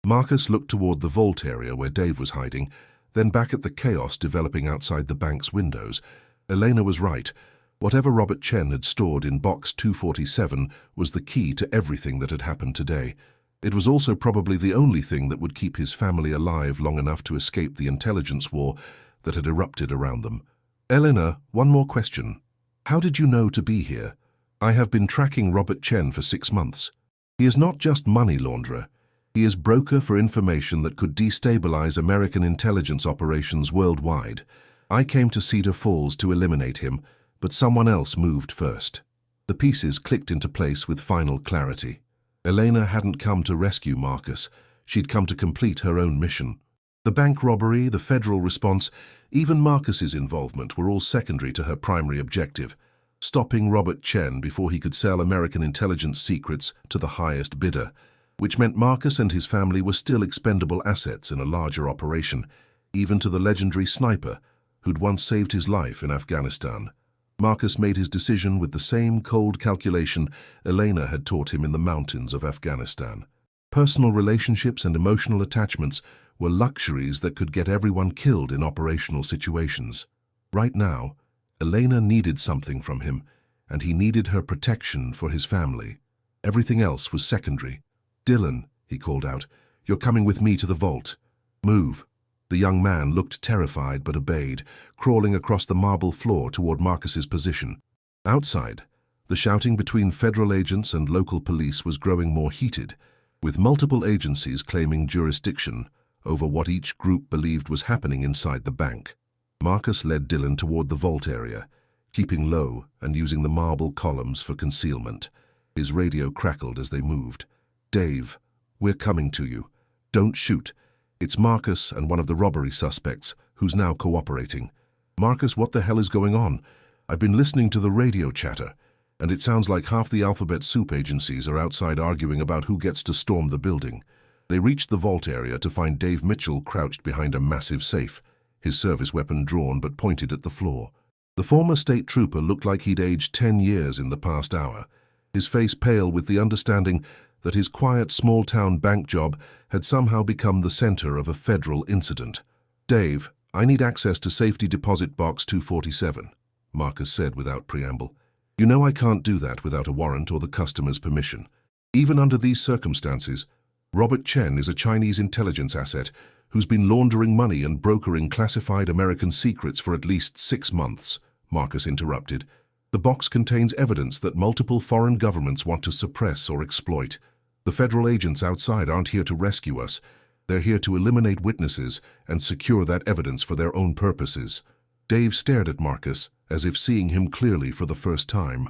Marcus looked toward the vault area where Dave was hiding, then back at the chaos developing outside the bank's windows. Elena was right. Whatever Robert Chen had stored in box 247 was the key to everything that had happened today. It was also probably the only thing that would keep his family alive long enough to escape the intelligence war that had erupted around them. Elena, one more question. How did you know to be here? I have been tracking Robert Chen for 6 months. He is not just money launderer. He is broker for information that could destabilize American intelligence operations worldwide. I came to Cedar Falls to eliminate him, but someone else moved first. The pieces clicked into place with final clarity. Elena hadn't come to rescue Marcus. She'd come to complete her own mission. The bank robbery, the federal response, even Marcus's involvement were all secondary to her primary objective, stopping Robert Chen before he could sell American intelligence secrets to the highest bidder, which meant Marcus and his family were still expendable assets in a larger operation, even to the legendary sniper who'd once saved his life in Afghanistan. Marcus made his decision with the same cold calculation Elena had taught him in the mountains of Afghanistan. Personal relationships and emotional attachments were luxuries that could get everyone killed in operational situations. Right now, Elena needed something from him, and he needed her protection for his family. Everything else was secondary. "Dylan," he called out, "you're coming with me to the vault. Move." The young man looked terrified but obeyed, crawling across the marble floor toward Marcus's position. Outside, the shouting between federal agents and local police was growing more heated, with multiple agencies claiming jurisdiction over what each group believed was happening inside the bank. Marcus led Dylan toward the vault area, keeping low and using the marble columns for concealment. His radio crackled as they moved. "Dave, we're coming to you. Don't shoot. It's Marcus and one of the robbery suspects, who's now cooperating." "Marcus, what the hell is going on? I've been listening to the radio chatter, and it sounds like half the alphabet soup agencies are outside arguing about who gets to storm the building." They reached the vault area to find Dave Mitchell crouched behind a massive safe, his service weapon drawn but pointed at the floor. The former state trooper looked like he'd aged 10 years in the past hour, his face pale with the understanding that his quiet small-town bank job had somehow become the center of a federal incident. "Dave, I need access to safety deposit box 247, Marcus said without preamble. "You know I can't do that without a warrant or the customer's permission. Even under these circumstances, Robert Chen is a Chinese intelligence asset who's been laundering money and brokering classified American secrets for at least 6 months, Marcus interrupted. "The box contains evidence that multiple foreign governments want to suppress or exploit. The federal agents outside aren't here to rescue us. They're here to eliminate witnesses and secure that evidence for their own purposes." Dave stared at Marcus, as if seeing him clearly for the first time.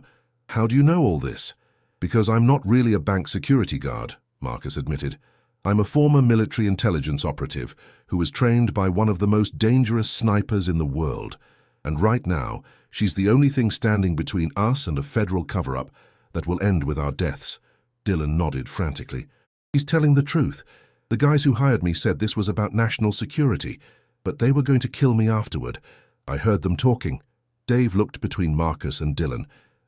"How do you know all this?" "Because I'm not really a bank security guard," Marcus admitted. "I'm a former military intelligence operative who was trained by one of the most dangerous snipers in the world. And right now, she's the only thing standing between us and a federal cover-up that will end with our deaths." Dylan nodded frantically. "He's telling the truth. The guys who hired me said this was about national security, but they were going to kill me afterward. I heard them talking." Dave looked between Marcus and Dylan,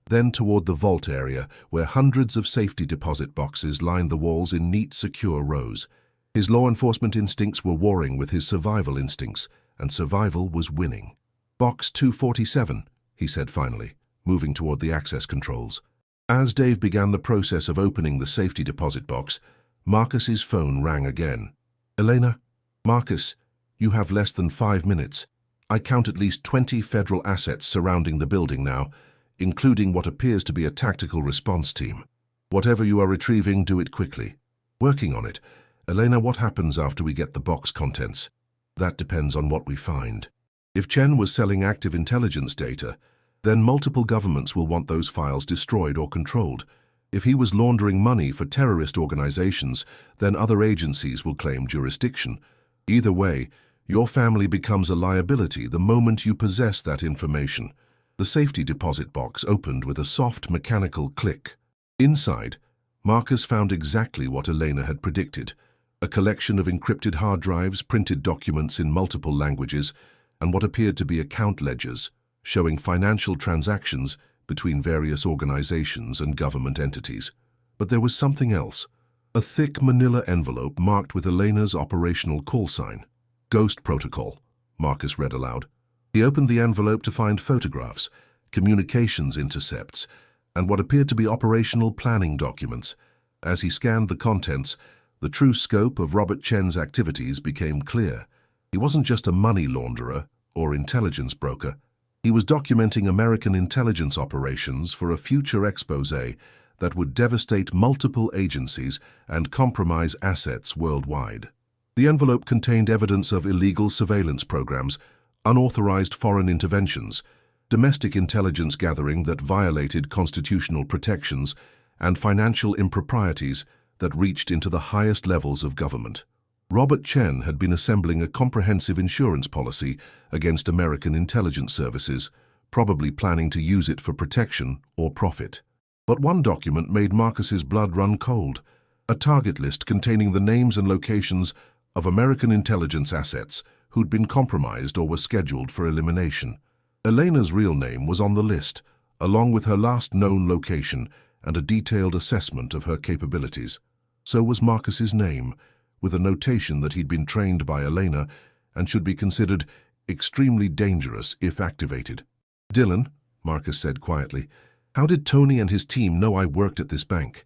then toward the vault area where hundreds of safety deposit boxes lined the walls in neat, secure rows. His law enforcement instincts were warring with his survival instincts, and survival was winning. "Box 247, he said finally, moving toward the access controls. As Dave began the process of opening the safety deposit box, Marcus's phone rang again. "Elena? Marcus, you have less than 5 minutes. I count at least 20 federal assets surrounding the building now, including what appears to be a tactical response team. Whatever you are retrieving, do it quickly." "Working on it. Elena, what happens after we get the box contents?" "That depends on what we find. If Chen was selling active intelligence data, then multiple governments will want those files destroyed or controlled. If he was laundering money for terrorist organizations, then other agencies will claim jurisdiction. Either way, your family becomes a liability the moment you possess that information. The safety deposit box opened with a soft mechanical click. Inside, Marcus found exactly what Elena had predicted: a collection of encrypted hard drives, printed documents in multiple languages, and what appeared to be account ledgers, showing financial transactions between various organizations and government entities. But there was something else. A thick manila envelope marked with Elena's operational call sign. "Ghost Protocol," Marcus read aloud. He opened the envelope to find photographs, communications intercepts, and what appeared to be operational planning documents. As he scanned the contents, the true scope of Robert Chen's activities became clear. He wasn't just a money launderer or intelligence broker. He was documenting American intelligence operations for a future expose that would devastate multiple agencies and compromise assets worldwide. The envelope contained evidence of illegal surveillance programs, unauthorized foreign interventions, domestic intelligence gathering that violated constitutional protections, and financial improprieties that reached into the highest levels of government. Robert Chen had been assembling a comprehensive insurance policy against American intelligence services, probably planning to use it for protection or profit. But one document made Marcus's blood run cold: a target list containing the names and locations of American intelligence assets who'd been compromised or were scheduled for elimination. Elena's real name was on the list, along with her last known location and a detailed assessment of her capabilities. So was Marcus's name, with a notation that he'd been trained by Elena and should be considered extremely dangerous if activated. "Dylan," Marcus said quietly, "how did Tony and his team know I worked at this bank?"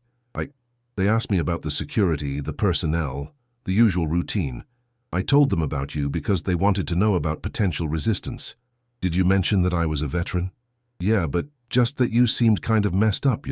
They asked me about the security, the personnel, the usual routine. I told them about you because they wanted to know about potential resistance." "Did you mention that I was a veteran?" "Yeah, but just that you seemed kind of messed up,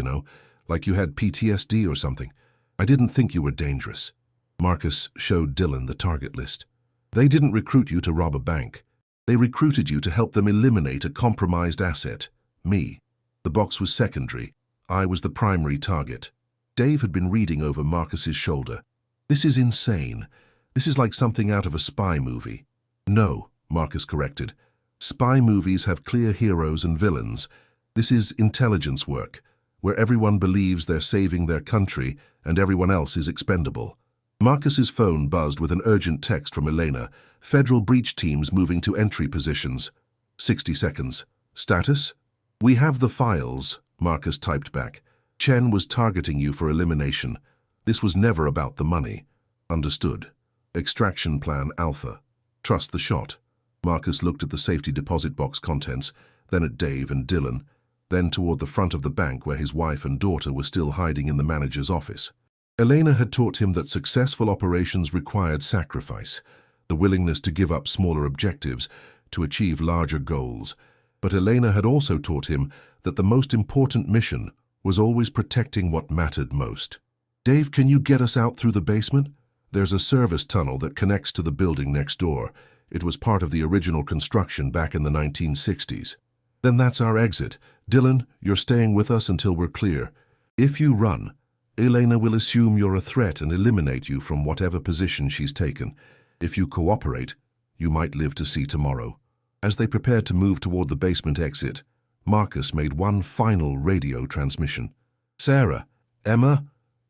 like you had PTSD or something. I didn't think you were dangerous." Marcus showed Dylan the target list. "They didn't recruit you to rob a bank. They recruited you to help them eliminate a compromised asset, me. The box was secondary. I was the primary target." Dave had been reading over Marcus's shoulder. "This is insane. This is like something out of a spy movie." "No," Marcus corrected. "Spy movies have clear heroes and villains. This is intelligence work, where everyone believes they're saving their country and everyone else is expendable." Marcus's phone buzzed with an urgent text from Elena. "Federal breach teams moving to entry positions. 60 seconds. Status?" "We have the files," Marcus typed back. "Chen was targeting you for elimination. This was never about the money." "Understood. Extraction plan Alpha. Trust the shot." Marcus looked at the safety deposit box contents, then at Dave and Dylan, then toward the front of the bank where his wife and daughter were still hiding in the manager's office. Elena had taught him that successful operations required sacrifice, the willingness to give up smaller objectives to achieve larger goals. But Elena had also taught him that the most important mission was always protecting what mattered most. "Dave, can you get us out through the basement? There's a service tunnel that connects to the building next door. It was part of the original construction back in the 1960s. "Then that's our exit. Dylan, you're staying with us until we're clear. If you run, Elena will assume you're a threat and eliminate you from whatever position she's taken. If you cooperate, you might live to see tomorrow." As they prepared to move toward the basement exit, Marcus made one final radio transmission. "Sarah, Emma,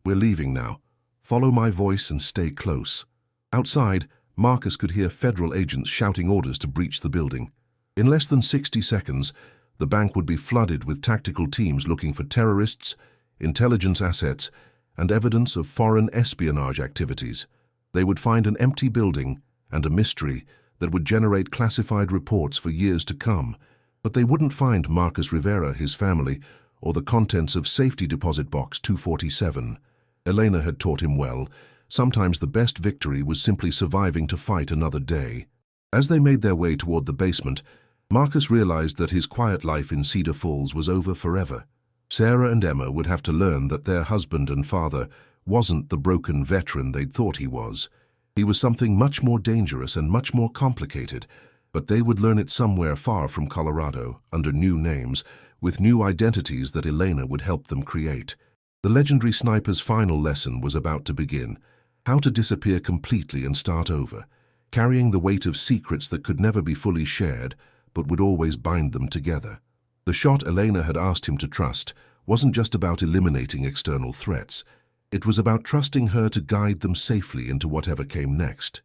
we're leaving now. Follow my voice and stay close." Outside, Marcus could hear federal agents shouting orders to breach the building. In less than 60 seconds, the bank would be flooded with tactical teams looking for terrorists, intelligence assets, and evidence of foreign espionage activities. They would find an empty building and a mystery that would generate classified reports for years to come. But they wouldn't find Marcus Rivera, his family, or the contents of Safety Deposit Box 247. Elena had taught him well. Sometimes the best victory was simply surviving to fight another day. As they made their way toward the basement, Marcus realized that his quiet life in Cedar Falls was over forever. Sarah and Emma would have to learn that their husband and father wasn't the broken veteran they'd thought he was. He was something much more dangerous and much more complicated, but they would learn it somewhere far from Colorado, under new names, with new identities that Elena would help them create. The legendary sniper's final lesson was about to begin: how to disappear completely and start over, carrying the weight of secrets that could never be fully shared, but would always bind them together. The shot Elena had asked him to trust wasn't just about eliminating external threats. It was about trusting her to guide them safely into whatever came next.